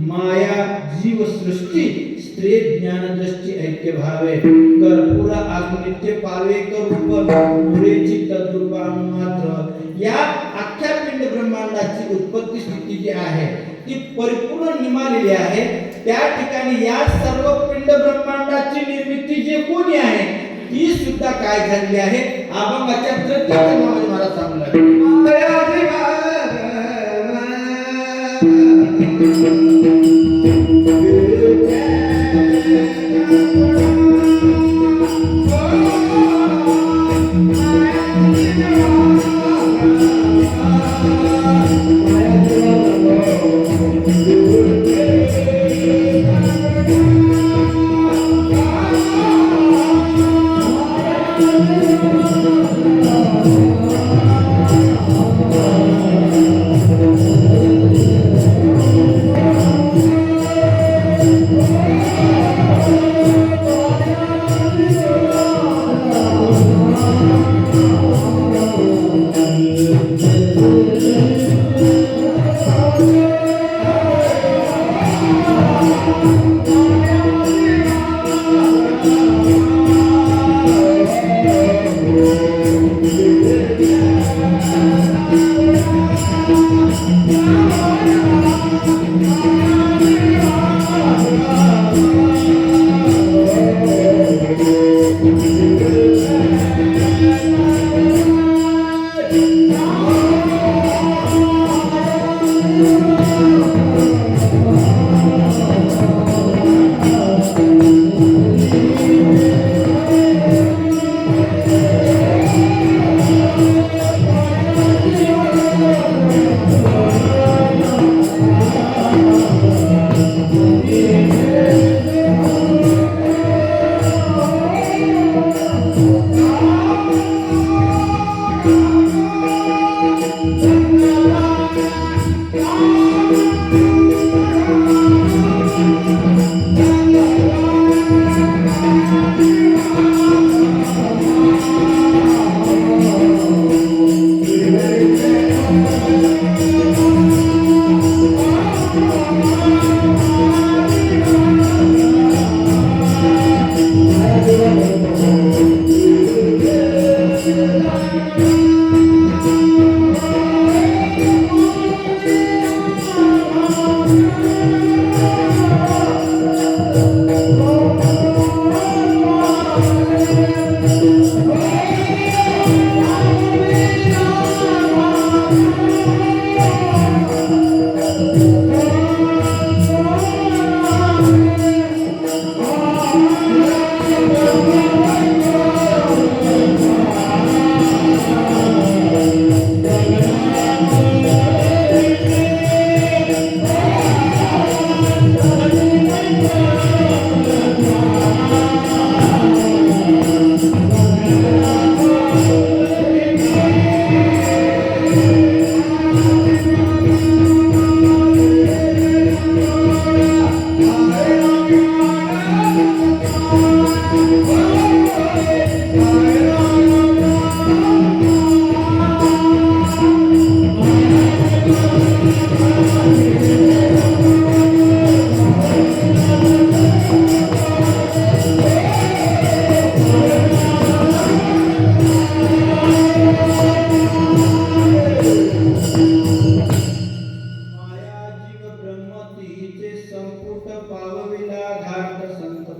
माया जीव सृष्टी, स्त्री ज्ञान दृष्टी ऐक्य भावे, कर्पूर आग्नित्य पावे करूप पुरेची तद्रूपानुमात्र. या अख्ख्या पिंड ब्रह्मांडाची उत्पत्ती स्थिती जी आहे ती परिपूर्ण निमालेली आहे. त्या ठिकाणी या सर्व पिंड ब्रह्मांडाची निर्मिती जे कोणी आहे ती सुद्धा काय झालेली आहे, अभंगाच्या तृतीय नावाने मला सांगू लागले.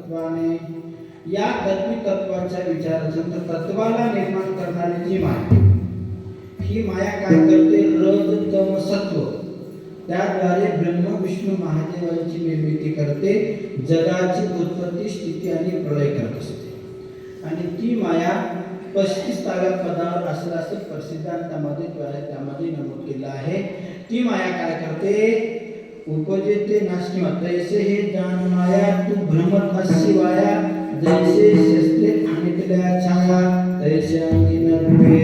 तत्वाने या तत्वाच्या विचाराचं तत्वाला निर्माण करणारी जी माया, ही माया काय करते? रज तम सत्व, त्याद्वारे ब्रह्म विष्णू महादेवांची निर्मिती करते, जगाची उत्पत्ती स्थिती आणि प्रलय करत असते. आणि ती माया 35व्या पदावर असलं असं सिद्धांतामध्ये त्यामध्ये नमूद केलं आहे. ती माया काय करते? उपजेते नाशनिवा तैसे हे जान माया तू भ्रमत अशिवाया, जैसे शस्त्रे आणितल्या छाया तैसे अंगिन रूपे.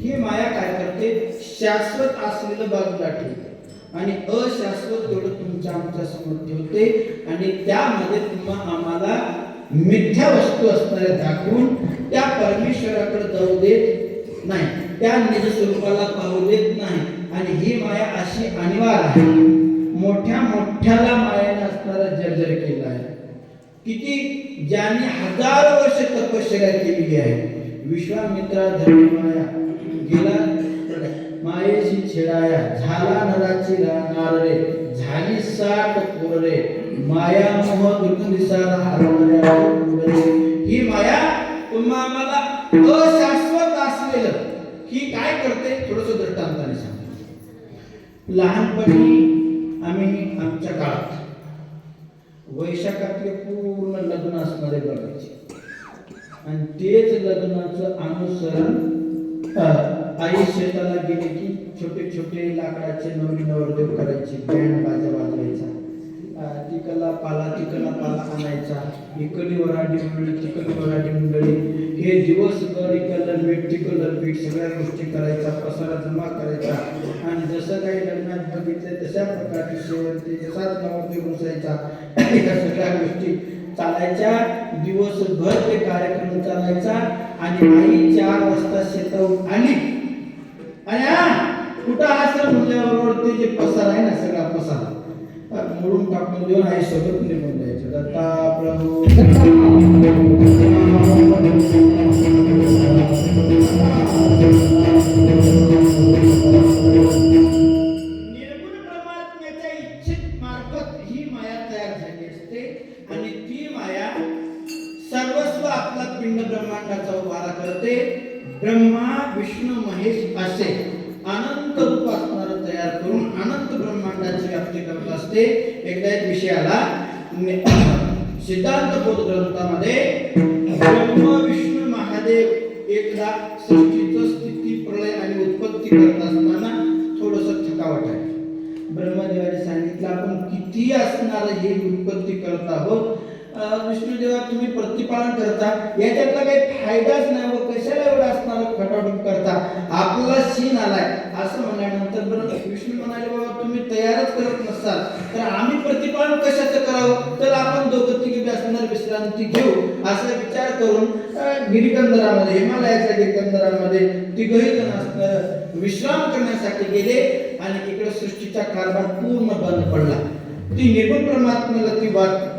ही माया काय करते? शाश्वत असलेलं बाजूला ठेवते आणि अशाश्वत तेवढं तुमच्या आमच्या समोर ठेवते आणि त्यामध्ये तुम्हाला आम्हाला मिथ्या वस्तू असणाऱ्या दाखवून त्या परमेश्वराकडे जाऊ देत नाही, त्या निज स्वरूपाला पाहू देत नाही. आणि ही माया अशी अनिवार्य आहे. मोठ्या मोठ्याला मायाने असणारा जर्जर केला आहे. किती? ज्यांनी हजारो वर्ष तपश्चर्या केलेली आहे. विश्वामित्रा धरणी माया गेला मायेशी छेडाया, झाला नराची नार रे, झाली 60 पोर रे, माया मोह दुर्गंधिसाला हरवल्या. ही माया तुम्हा आम्हाला अशाश्वत असलेलं ही काय करते? थोडंसं दृष्टांताने सांग. लहानपणी आम्ही आमच्या काळात वैशाखातले पूर्ण लग्न असणारे बघायचे आणि तेच लग्नाचं अनुसरण आई शेताला गेली की छोटे छोटे लाकडाचे नवीन नवरदेव करायचे, बँड बाजा वाजवायचा, तिकला पाला आणायचा, इकडली वराडी मंडळी तिकडली वराडी मंडळी, हे दिवसभर इकडलं मीठ तिकडलं पीठ सगळ्या गोष्टी करायचा, पसारा जमा करायचा आणि जसं काही लग्नात बघितलं तशा प्रकारचे शेवंती जसाच नवरदेव बसायचा, या सगळ्या गोष्टी चालायच्या. दिवसभर ते कार्यक्रम चालायचा आणि आई 4 वाजता शेतावरून आली आणि कुठं असं म्हणल्याबरोबर ते जे पसार आहे ना, सगळा पसारा मोडून टाकून देऊन आई सोबत निघून जायचं. दत्ता प्रभू निर्गुण परमात्म्याच्या इच्छित मार्फत ही माया तयार झाली असते आणि ती माया सर्वस्व आपला पिंड ब्रह्मांडाचा उभारा करते. ब्रह्मा विष्णू महेश असे अनंत रूप असणारं तयार करून अनंत ब्रह्मांडाची व्याप्ती करत असते. एकदा एक विषय आला सिद्धांत बोध ग्रंथामध्ये, ब्रह्म विष्णू महादेव एकदा सृष्टीचं स्थिती प्रलय आणि उत्पत्ती करत असताना थोडंसं थकावट आहे. ब्रह्मदेवाने सांगितलं आपण किती असणार ही उत्पत्ती करत आहोत, विष्णुदेवा तुम्ही प्रतिपालन करता, याच्यातला काही फायदाच नाही व कशाला एवढं असणार खटाटूप करता, आपला सीन आलाय असं म्हणल्यानंतर विष्णू म्हणाले बाबा तुम्ही तयारच करत नसाल तर आम्ही प्रतिपालन कशाचं करावं, तर आपण दोघं तिघे असणार विश्रांती घेऊ असा विचार करून गिरिकंदरामध्ये, हिमालयाच्या गिरिकंदरामध्ये तिघही जण असणार विश्राम करण्यासाठी गेले आणि इकडे सृष्टीचा कारभार पूर्ण बंद पडला. ती निर्गुण परमात्म्याला ती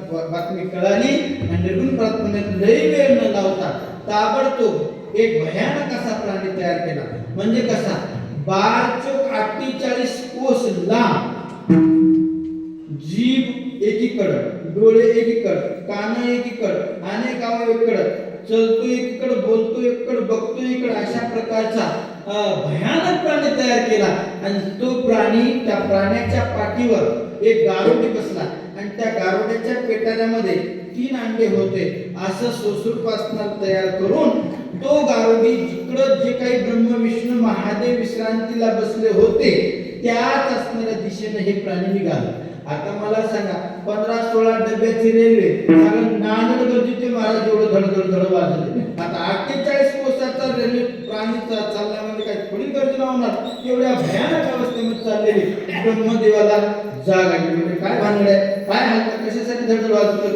बातमी कळाली आणि निर्गुण परमात्म्याने लई वेळ न लावता ताबडतोब एक भयानक असा प्राणी तयार केला. म्हणजे कसा? 12-48 कोस लांब, जीभ एकीकडं, डोळे एकीकडं, कान एकीकडं, अनेक अवयव एकीकडं, चलतो एकीकडं, बोलतो एकीकडं, बघतो एकीकडं, अशा प्रकारचा भयानक प्राणी तयार केला. आणि तो प्राणी, त्या प्राण्याच्या पाठीवर एक गारुडी बसला आणि त्या गारुड्याच्या पेटाऱ्यामध्ये 3 अंडे होते. असं सोसूरपासनं तयार करून तो गारुडी जिकडं जे काही ब्रह्म विष्णू महादेव विश्रांतीला बसले होते त्याच असणाऱ्या दिशेने हे प्राणी निघाले. आता मला सांगा 15-16 डब्याची रेल्वे सगळं नांदेड गरजेचे महाराज एवढं धडधड वाजले. आता 48 कोसाचा रेल्वे प्राणी चालला म्हणजे काय थोडी गर्दी होणार, एवढ्या भयानक अवस्थेमध्ये चाललेली ब्रह्मदेवाला जाग आली. म्हणजे काय भानगड आहे, काय हालत, कशासाठी धडधड वाजतोय,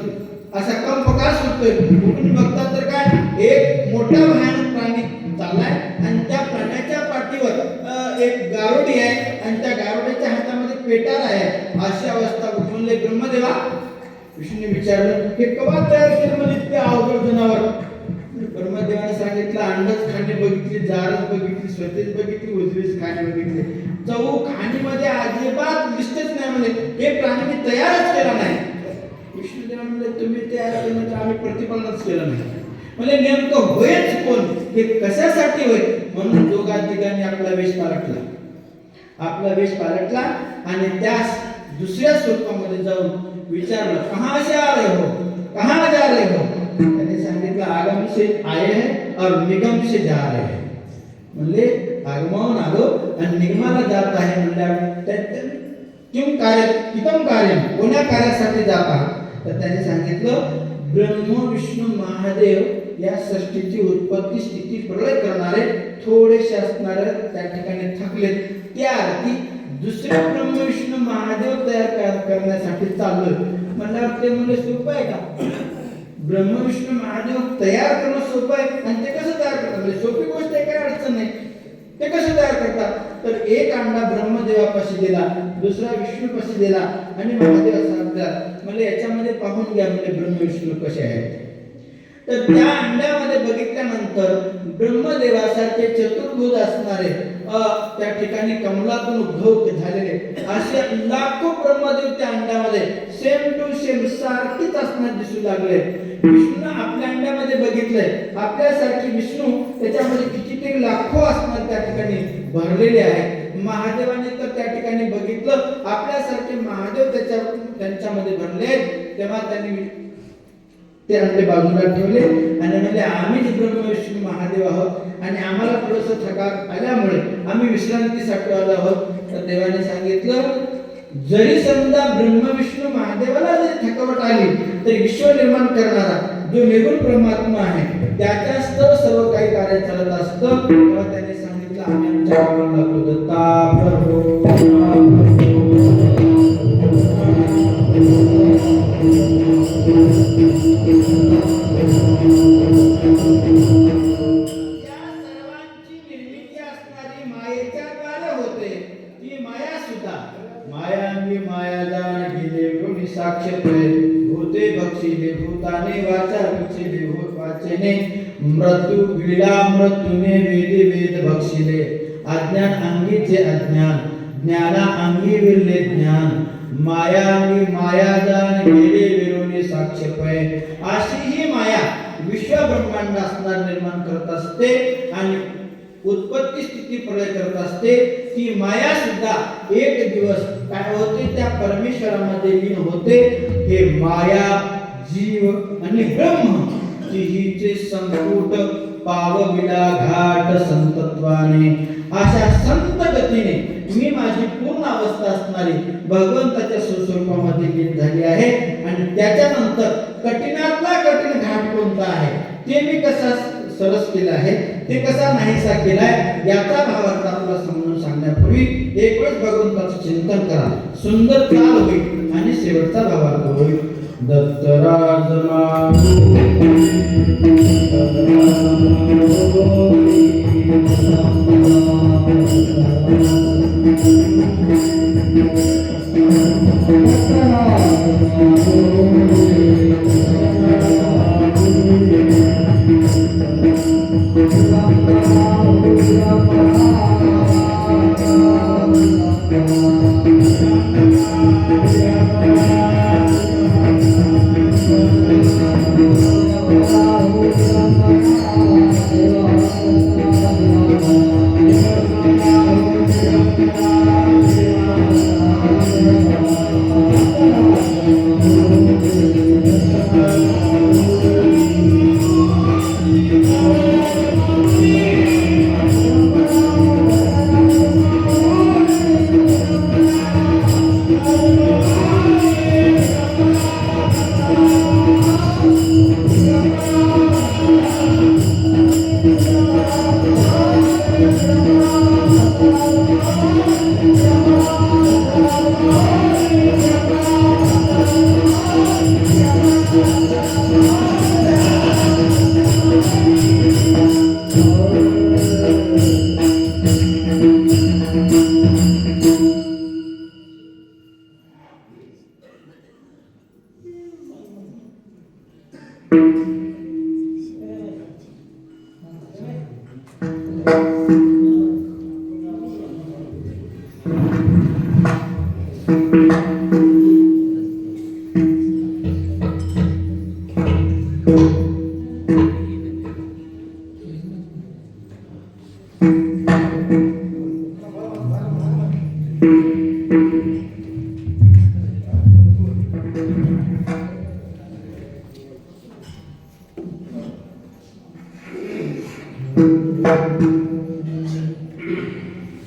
असा कंप का सुटतोय. तुम्ही बघता तर काय एक मोठा भयानक प्राणी चाललाय आणि त्या प्राण्याच्या पाठीवर एक गारुडी आहे आणि त्या गारुड्याच्या हातामध्ये पेटार आहे. अशी अवस्था म्हणले ब्रह्मदेवा. विष्णूने विचारलं हे कवा तयार केलं म्हणजे इतके अवघड जनावर. ब्रह्मदेवाने सांगितलं अंडच खाणे बघितली, जारच बघितली, स्वतःच बघितली, उजवीच खाणे बघितले, चौ खाणीमध्ये अजिबात दिसतच नाही. म्हणजे हे प्राणी मी तयारच केला नाही. विष्णुदेव म्हणले तुम्ही ते ऐकलं नाही तर आम्ही प्रतिपादनच केलं नाही. म्हणजे नेमकं होयच कोण, हे कशासाठी होय, म्हणून दोघा तिघांनी आपला वेश पालटला आणि त्या दुसऱ्या स्वरूपामध्ये जाऊन विचारलं कहां से आ रहे हो, कहां जा रहे हो. त्यांनी सांगितलं आगम से आए हैं और निगम से जा रहे हैं. म्हणजे आगमावून आलो आणि निगमाला जात आहे म्हणल्यावर कितम कार्य, कोण्या कार्यासाठी जात आहात. तर त्यांनी सांगितलं ब्रह्म विष्णू महादेव या सृष्टीची उत्पत्ती स्थिती प्रलय करणारे थोडेसे असणारे त्या ठिकाणी थकलेत, त्या अर्थी दुसरे ब्रह्म विष्णू महादेव तयार करण्यासाठी चाललोय. म्हणल्यावर ते म्हणजे सोपं आहे का? ब्रह्म विष्णू महादेव तयार करणं सोपं आहे आणि ते कसं तयार करतात? म्हणजे सोपी गोष्ट आहे, काय अडचण नाही. ते कसे तयार करतात? तर एक अंडा ब्रह्मदेवापाशी दिला, दुसरा विष्णूपाशी दिला आणि महादेवाचा दिला. म्हणजे याच्यामध्ये पाहून घ्या म्हणजे ब्रह्म विष्णू कसे आहेत. तर त्या अंड्यामध्ये बघितल्यानंतर ब्रह्मदेवासारखे चतुर्भुज असणारे त्या ठिकाणी कमलातून उद्भव झालेले असे लाखो ब्रह्मदेव त्या अंड्यामध्ये सेम टू सेम सारखीच असणार दिसू लागले. विष्णू आपल्या अंड्यामध्ये बघितलंय, आपल्यासारखी विष्णू त्याच्यामध्ये कितीतरी लाखो असणार त्या ठिकाणी भरलेले आहे. महादेवाने तर त्या ठिकाणी बघितलं आपल्यासारखे महादेव त्यांच्यामध्ये भरले. तेव्हा त्यांनी ते अंडे बाजूला ठेवले आणि म्हणजे आम्हीच ब्रह्म विष्णू महादेव आहोत आणि आम्हाला थोडंसं थकाप आल्यामुळे आम्ही विश्रांतीसाठी आलो आहोत. तर देवाने सांगितलं जरी समजा ब्रह्म विष्णू महादेवाला जरी थकावट आली तरी विश्व निर्माण करणारा जो निर्गुण परमात्मा आहे त्याच्याच सर्व काही कार्य चालत असतं. तेव्हा त्यांनी सांगितलं आम्ही आमच्या गावाला दत्ता प्रभू मृत्यू गिळा मृत्यूने वेदे वेद बक्षिले अज्ञान अंगीचे अज्ञान ज्ञाना अंगी विरले ज्ञान माया अंगी माया जाण गेले विरोनी साक्ष पै. अशी ही माया विश्व ब्रह्मांड असणार निर्माण करत असते आणि उत्पत्ती स्थिती प्रलय करत असते. ती माया सुद्धा एक दिवस काय होते त्या परमेश्वरामध्ये लीन होते. हे माया जीव आणि ब्रह्म तिहीचे संपुट पावविला घाट संतत्वाने. अशा संत गतीने मी माझी पूर्ण अवस्था असणारी भगवंताच्या स्वरूपामध्ये लीन झाली आहे आणि त्याच्यानंतर कठीणातला कठीण घाट कोणता आहे ते मी कसा सरस केला आहे, ते कसा नाहीसा केलाय याचा भावार्थ आपल्याला समजून सांगण्यापूर्वी एक वेळ भगवंताचं चिंतन करा. सुंदर चाल होईल आणि शेवटचा भावार्थ होईल. दत्तराज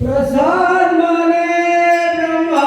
प्रसाद माने ब्रह्मा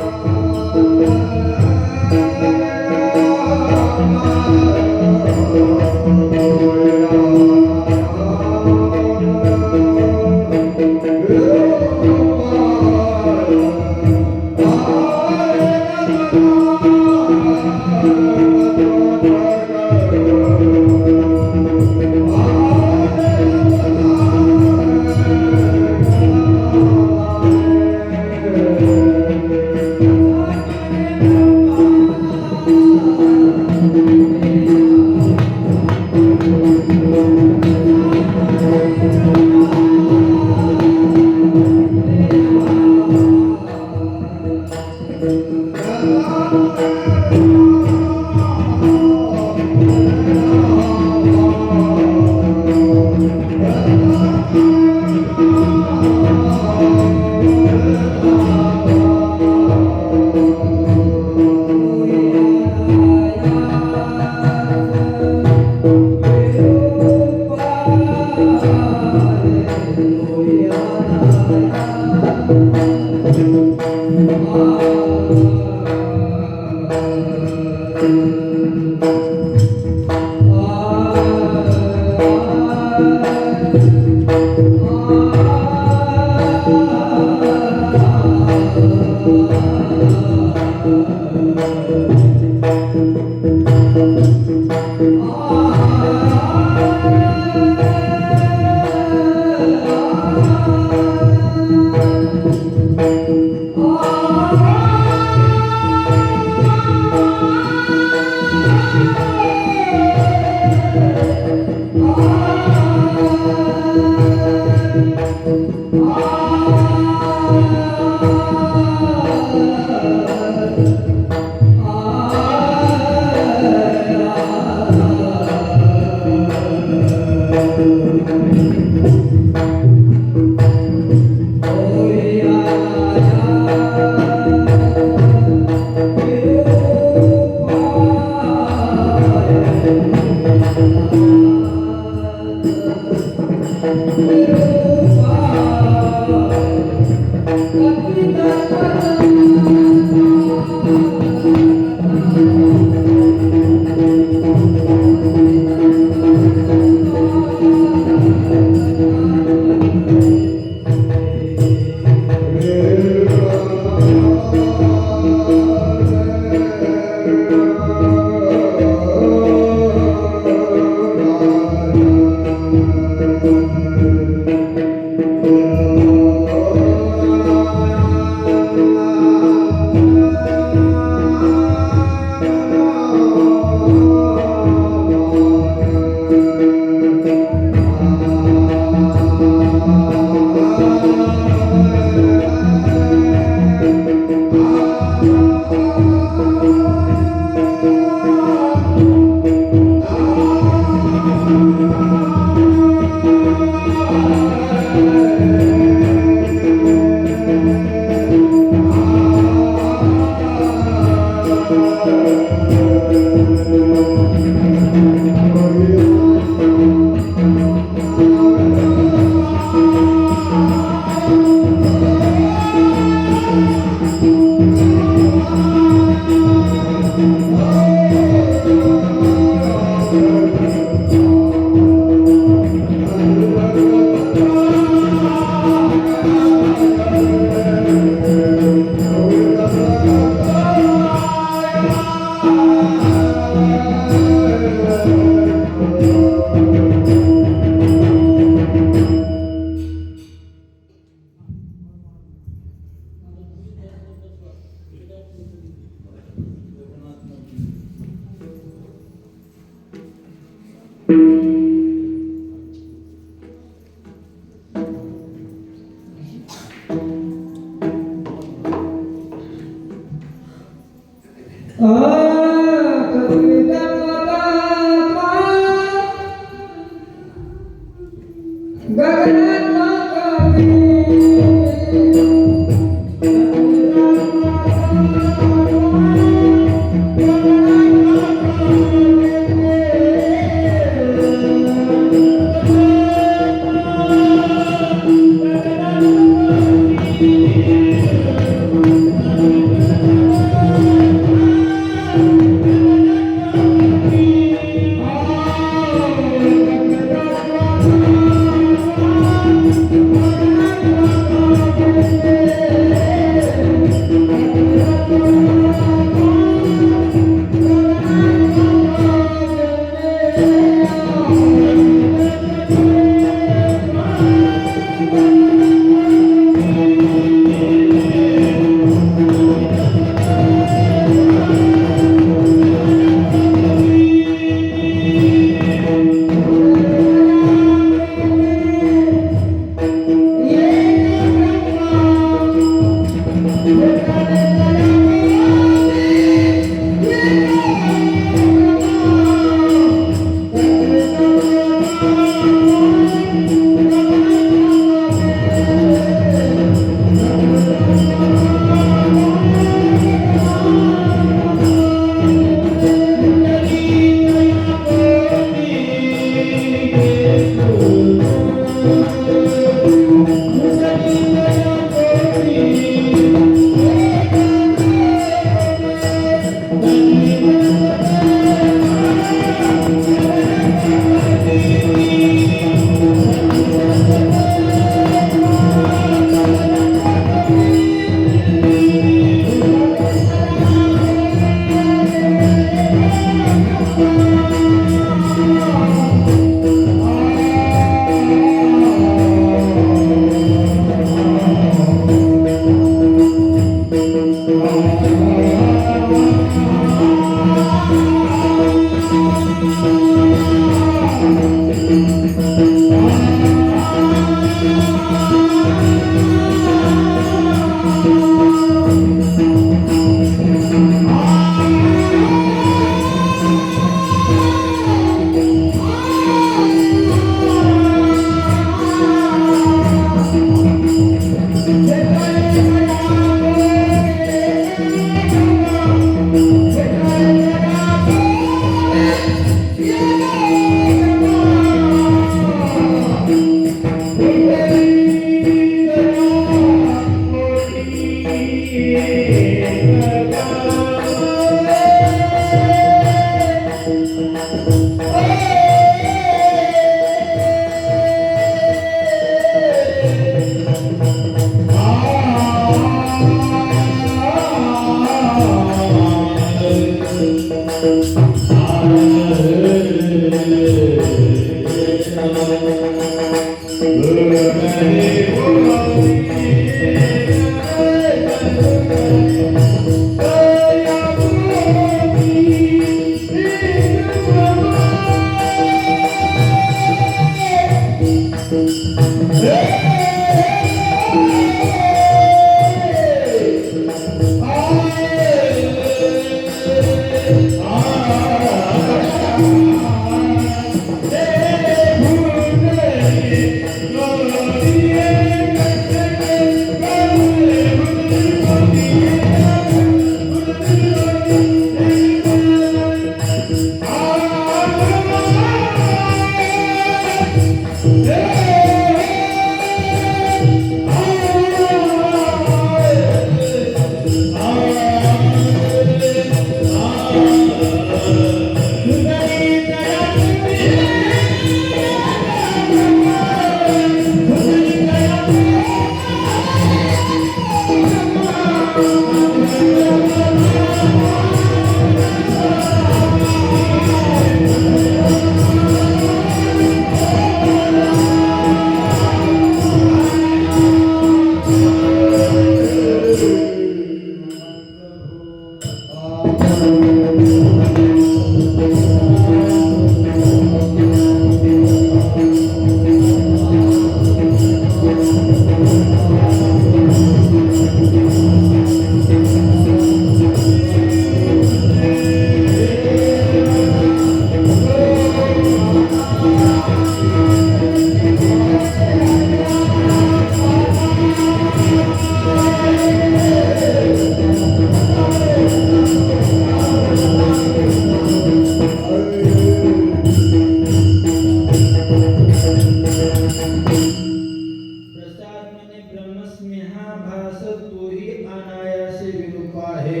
प्रसाद मने ब्रह्मस्मेहा भास तोही अनायासे विरूप आहे.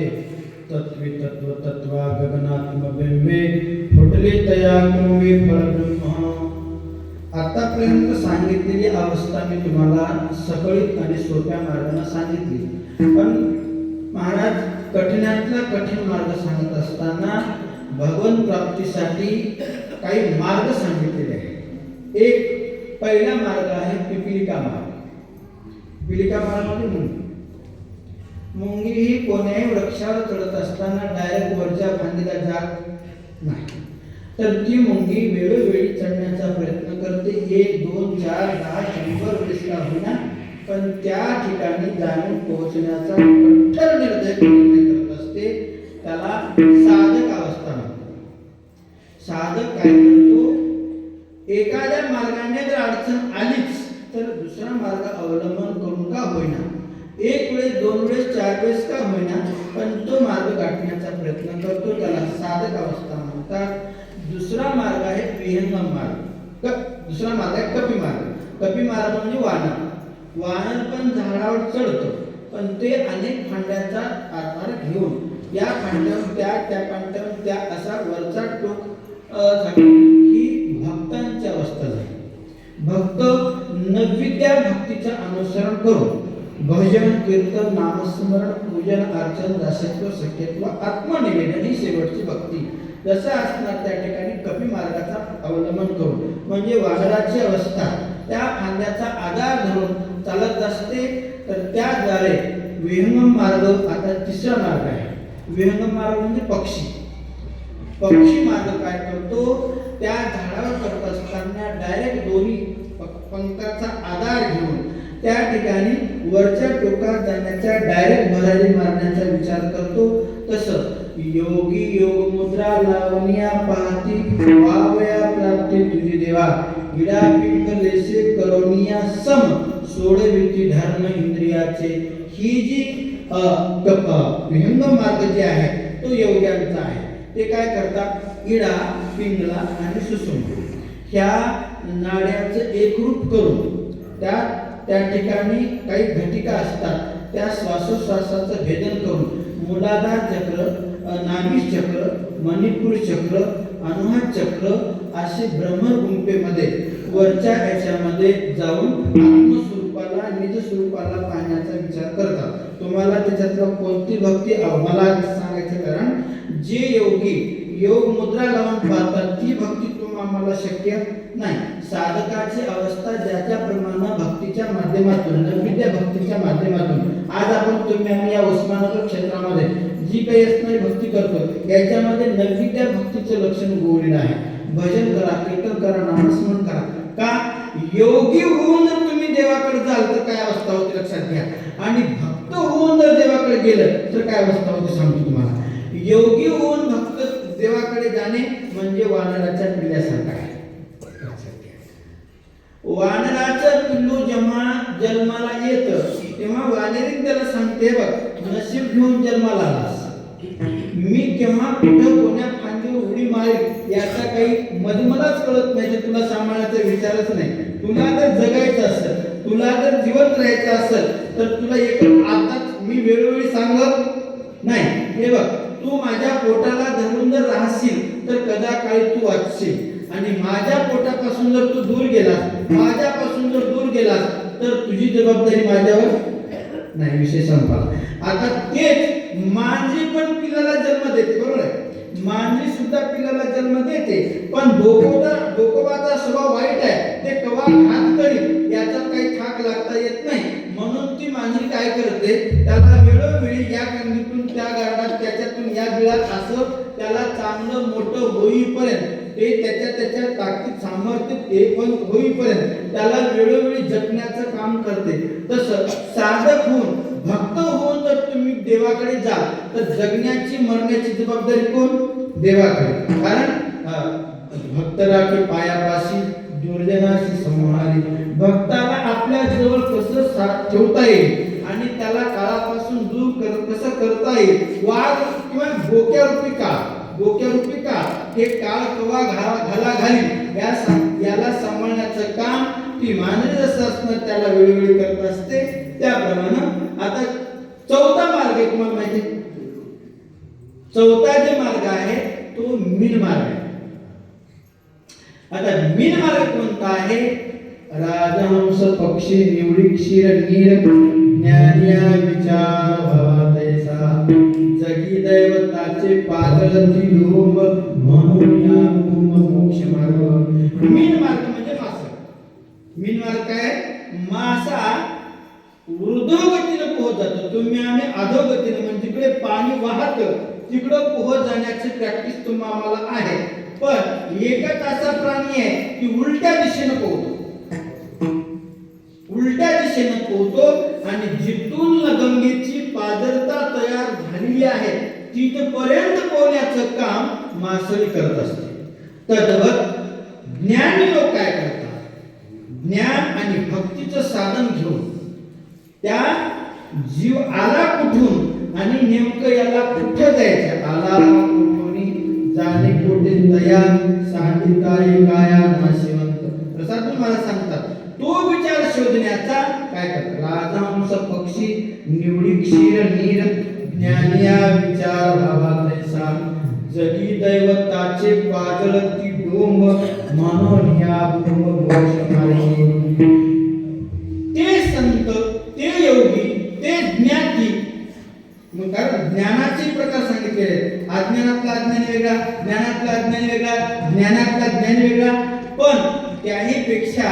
तत्वी तत्व तत्वा गगनात्म बिंबे फुटले तया मूवे फळब्रह्म. आतापर्यंत सांगितलेली अवस्था मी तुम्हाला सकळीत आणि सोप्या मार्गाने सांगितली, पण महाराज कठीणातला कठीण मार्ग सांगत असताना भगवंत प्राप्तीसाठी काही मार्ग सांगितलेले आहेत. एक पहिला मार्ग आहे पिपीलिका मार्ग. पिपीलिका मार्ग म्हणजे मुंगी ही कोण्याही वृक्षावर चढत असताना डायरेक्ट वरच्या फांदीला जात नाही, तर ती मुंगी वेळोवेळी चढण्याचा प्रयत्न करते. 1 2 4 10 100 वेळेस का होईना, पण त्या ठिकाणी जाऊन पोहोचण्याचा कठोर निर्णय करत असते. त्याला साधक अवस्था म्हणतात. साधक काय करतो, एखाद्या मार्गाने जर अडचण आलीच तर दुसरा मार्ग अवलंबन करून का होईना, 1 वेळेस 2 वेळेस 4 वेळेस का होईना, पण तो मार्ग गाठण्याचा प्रयत्न करतो. त्याला साधक अवस्था म्हणतात. दुसरा मार्ग आहे विहंगम मार्ग. दुसरा मार्ग आहे कपी मार्ग. कपी मार्ग म्हणजे वानर. वानर पण झाडावर चढतो, पण ते अनेक फांद्याचा आकार घेऊन या फांद्यावर त्या फांद्यावर त्या असा वरचा टोक ही भक्तांची अवस्था झाली. भक्त नवविद्या भक्तीचं अनुसरण करून भजन कीर्तन नामस्मरण पूजन अर्चन दासत्व सख्यत्व आत्मनिवेदन ही शेवटची भक्ती जसं असणार त्या ठिकाणी कपी मार्गाचा अवलंबन करून म्हणजे वानराची अवस्था त्या फांद्याचा आधार धरून चालत असते. तर त्याद्वारे विहंगम मार्ग आता तिसरा मार्ग आहे. विहंगम मार्ग म्हणजे पक्षी. पक्षी मार्ग काय करतो, त्या झाडावर चढत असताना डायरेक्ट दोन्ही पंखाचा आधार घेऊन त्या ठिकाणी वरच्या टोकात जाण्याचा डायरेक्ट भरारी मारण्याचा विचार करतो. तसं योगी योग मुद्रा लावनिया पाहती वावया प्राप्ती तुझी देवा इडा पिंक लेसे करोनिया सम सोडविती धर्म इंद्रियाचे. ही जी विहंगम मार्ग जे आहे तो योग्यांचा आहे. ते काय करतात, इडा पिंगला आणि सुसुम ह्या नाड्याचं एकरूप करून त्या ठिकाणी काही घटिका असतात, त्या श्वासोश्वासाचं भेदन करून मूलाधार चक्र, नाभिश चक्र, मणिपूर चक्र, अनुहत चक्र असे ब्रह्मगुंफेमध्ये वरच्या याच्यामध्ये जाऊन आत्मस्वरूपाला निज स्वरूपाला पाहण्याचा विचार करतात. तुम्हाला त्याच्यातलं कोणती भक्ती मला सांगायचं, कारण जे योगी योग मुद्रा लावून पाहतात ती भक्ती आम्हाला शक्य नाही. साधकाची अवस्था ज्याच्याप्रमाणे भक्तीच्या माध्यमातून नवविद्या भक्तीच्या माध्यमातून आज आपण तुम्ही आम्ही या उस्मानाबाद क्षेत्रामध्ये जी काही असणारी भक्ती करतो याच्यामध्ये नवविद्या भक्तीचे लक्षण गोळलेलं आहे. भजन करा, कीर्तन करा, नामस्मरण करा. का योगी होऊन जर तुम्ही देवाकडे जाल तर काय अवस्था होते लक्षात घ्या, आणि भक्त होऊन जर देवाकडे गेलं तर काय अवस्था होते सांगतो तुम्हाला. योगी होऊन भक्त देवाकडे जाणे म्हणजे वानराच्या पिल्ल्यासारखं आहे. वानराचं पिल्लू जेव्हा जन्माला येतं तेव्हा वानरीन त्याला सांगते, बघ नशीब घेऊन जन्माला आलास, मी केव्हा कुठं कोण्या फांदीवर उडी मारेल याचा काही मधमलाच कळत नाही. तर तुला सांभाळायचा विचारच नाही. तुला जर जगायचं असेल, तुला जर जिवंत राहायचं असेल तर तुला एक आताच मी वेळोवेळी सांगत नाही, हे बघ तू माझ्या पोटाला धरून जर राहशील तर कदा काळी तू वाचशील, आणि माझ्या पोटापासून जर तू दूर गेलास, माझ्यापासून जर दूर गेलास तर तुझी जबाबदारी माझ्यावर नाही. विषय संपला. आता तेच मांजरी पण पिल्लाला जन्म देते, बरोबर आहे. मांजरी सुद्धा पिल्लाला जन्म देते, पण डोकोबाचा स्वभाव वाईट आहे. ते कवा घात करील याचा काही ठाक लागता येत नाही. म्हणून ती मांजरी काय करते, त्याला वेळोवेळी या कंदीतून त्या गाडात त्याच्यातून या बिळात असं त्याला चांगलं मोठं होईपर्यंत ते त्याच्या ताकदीत सामर्थ्य ते पण होईपर्यंत त्याला वेळोवेळी जपण्याचं काम करते. तसं साधक होऊन भक्त होऊन जर तुम्ही देवाकडे जाल तर जगण्याची मरण्याची जबाबदारी कोण, देवाकडे. कारण भक्त राखी पायापाशी दुर्जनाशी संहारी. भक्ताला आपल्या जवळ कसं साथ ठेवता येईल आणि त्याला काळापासून दूर कसं करता येईल. वाघ किंवा बोक्यारूपी काळ हे काळ कवा घाला घाली याला सांभाळण्याचं काम ती मांजरी जसं असणार त्याला वेळोवेळी करत असते, त्याप्रमाणे आता चौथा मार्ग आहे, तुम्हाला माहिती आहे. चौथा जे मार्ग आहे तो मीन मार्ग आहे. आता मीन मार्ग कोणता आहे? राजहंस पक्षी निवडी क्षीर नीर ज्ञानिया विचार भावा तैसा जगी दैवताचे पातळती लोभ म्हणून या मोक्ष मार्ग. मीन मार्ग म्हणजे मासा. मीन मार्ग काय? मासा ऊर्ध्वगतीने पोहोच जातो. तुम्ही आम्ही अधोगतीने म्हणजे जिकडे पाणी वाहत तिकडं पोहोच जाण्याची प्रॅक्टिस तुम्हाला आहे. पण एकच असा प्राणी आहे की उलट्या दिशेने पोहतो. उलट्या दिशेने पोहतो आणि जिथून गंगेची पाझरता तयार झालेली आहे तिथपर्यंत पोहण्याचं काम मासळी करत असते. तद्वत ज्ञानी लोक काय करतात? ज्ञान आणि भक्तीचं साधन घेऊन त्या जीव आला कुठून आणि नेमकं याला कुठे जायचं, आला कुठून जाणे कोठे तया सांगिताय काया नाशिवंत. प्रसाद मला सांगतात तो विचार शोधण्याचा काय करतात? राजहंस पक्षी निवडी क्षीर नीर ज्ञानिया विचार भावा तैसा जगी दैवताचे पाजळती डोंब म्हणून या मोक्ष मार्गी. ते संत, ते योगी, ते ज्ञाती. मग कारण ज्ञानाचे प्रकार सांगितले आहेत. अज्ञानातला अज्ञान वेगळा, ज्ञानातला अज्ञान वेगळा, ज्ञानातला ज्ञान वेगळा. पण त्याही पेक्षा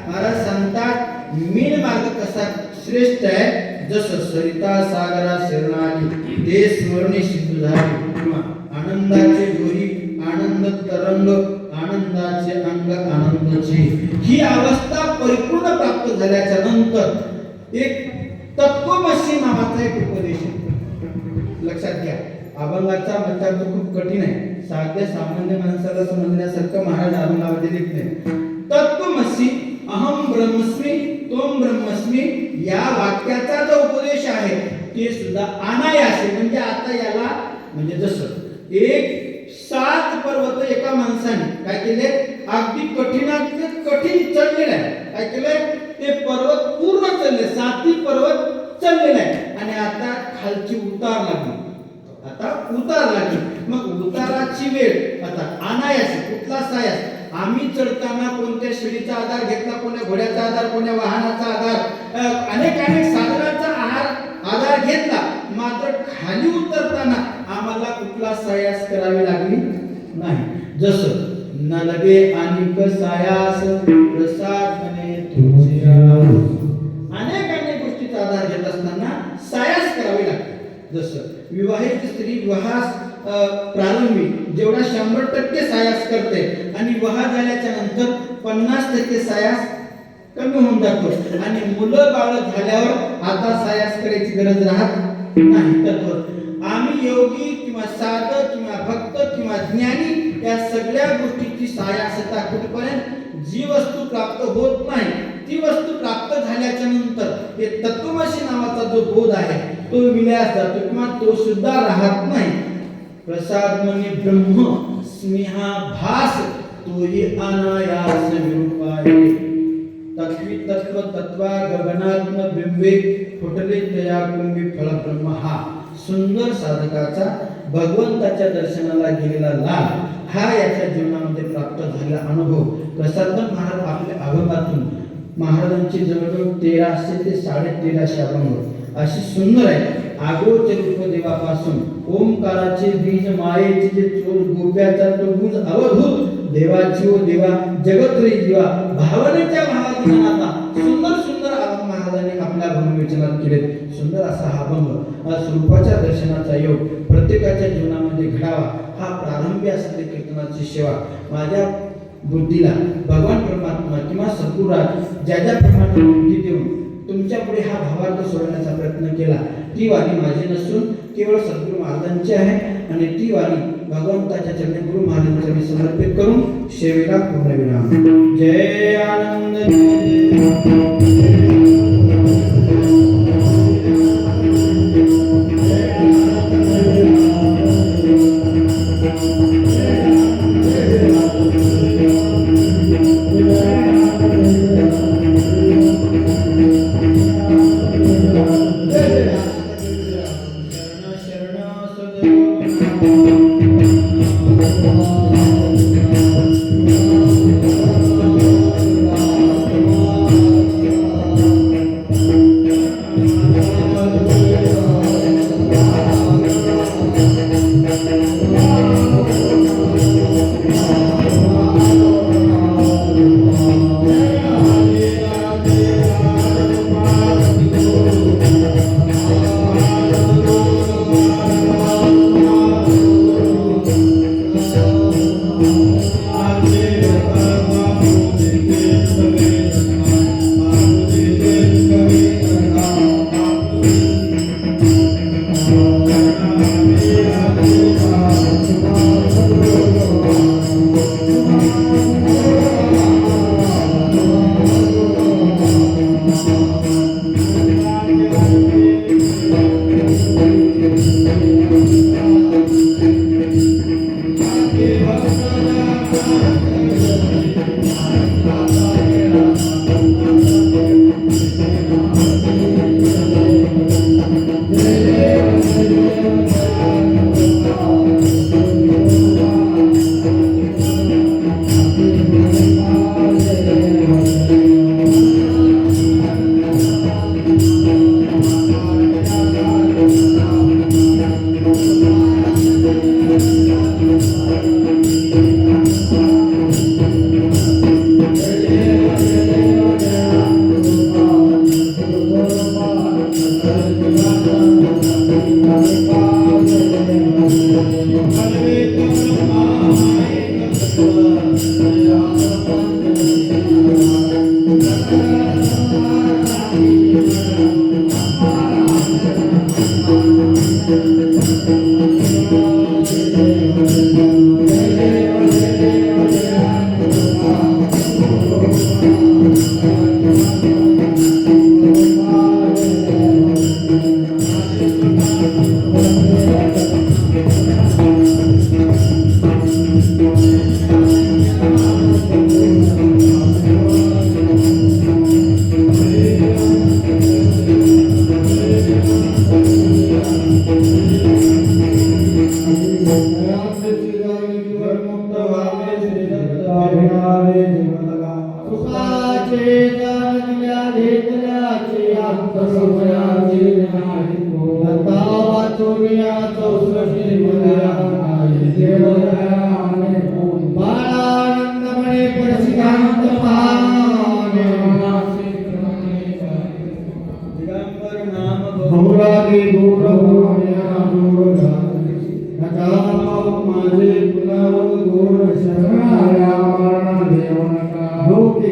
महाराज सांगतात मीन मार्ग कसा श्रेष्ठ आहे? जसं सरिता सागरा शरणाली ते स्मरणे सिंधू झाले किंवा आनंदाचे दोरी आनंद तरंग आनंदाचे अंग आनंदाची ही अवस्था परिपूर्ण प्राप्त झाल्याच्या नंतर एक तत्वमसी नावाचा एक उपदेश आहे. लक्षात घ्या, अभंगाचा मंत्रार्थ खूप कठीण आहे. साध्या सामान्य माणसाला समजण्यासारखं महाराज अभंगामध्ये लिहित नाही. तत्वमसी अहम ब्रह्मस्मी त्वम ब्रह्मस्मी या वाक्याचा जो उपदेश आहे ते सुद्धा अनायासे म्हणजे आता याला म्हणजे जसं एक 7 पर्वत एका माणसाने काय केले? अगदी कठीणातले कठीण चढलेलं आहे. काय केलंय? ते पर्वत पूर्ण चढले, 7 पर्वत चढलेला आहे आणि आता खालची उतार लागली. आता उतार लागली. मग उताराची वेळ आता अनायास कुठला सायास. आम्ही चढताना कोणत्या शिडीचा आधार घेतला, कोण्या घोड्याचा आधार, कोण्या वाहनाचा आधार, अनेक साधनाचा आधार घेतला. मात्र खाली उतरताना आम्हाला कुठला सायास करावी लागली नाही. जसं नलगे अनेक सायास प्रसादने तुझे अनेक गोष्टीचा आधार घेत असताना सायास करावी लागते. जसं विवाहित स्त्री विवाहास प्रारंभी जेवढा 100% सायास करते आणि विवाह झाल्याच्या नंतर 50% सायास कमी होऊन जातो आणि मुलं बाळ झाल्यावर आता सायास करायची गरज राहत नाही. तर आम्ही योगी किंवा साधक किंवा भक्त किंवा ज्ञानी या सगळ्या गोष्टीची सायासता कुठपर्यंत जी वस्तू प्राप्त होत नाही ती वस्तू प्राप्त झाल्याच्या नंतर हे तत्वमसी नावाचा जो बोध आहे तो विलयास जातो किंवा तो सुद्धा राहत नाही. प्रसाद मनी ब्रह्म स्नेहा भास तोही अनायास विरूपाय तत्वी तत्व तत्वा गगनात्म बिंबे फुटले तया कुंभी फळ ब्रह्म. हा सुंदर साधकाचा भगवंताच्या दर्शनाला गेलेला लाभ हा याच्या जीवनामध्ये प्राप्त झालेला अनुभव. प्रसादमन महाराज आपल्या अभंगातून महाराजांची जवळजवळ 1300 ते 1350 अभंग अशी सुंदर आहे. आग्रोच रूप देवापासून ओंकाराचे बीज मायेचे जे चोर गोप्याचा तो गुज अवधूत देवाची ओ देवा जगत्री जीवा भावनेच्या भावातील नाता सुंदर सुंदर अभंग महाराजांनी आपल्या भूमिवचनात केले. सुंदर असा हा अभंग स्वरूपाच्या दर्शनाचा योग प्रत्येकाच्या जीवनामध्ये घडावा हा प्रारंभी असलेली कीर्तनाची सेवा माझ्या बुद्धीला भगवान परमात्मा किंवा सद्गुरुराज ज्या प्रमाणे बुद्धी देऊन तुमच्या पुढे हा भावार्थ सोडण्याचा प्रयत्न केला ती वाणी माझी नसून केवळ सद्गुरू महाराजांची आहे आणि ती वाणी भगवंताच्या चरणी गुरु महाराजांच्या मी समर्पित करून सेवेला पूर्णविराम. जय आनंद. Thank you. देवाचे दान दिल्या घेतल्याचे अंतरमयाचे नाही लता वाचून या 64 मध्ये नाही देव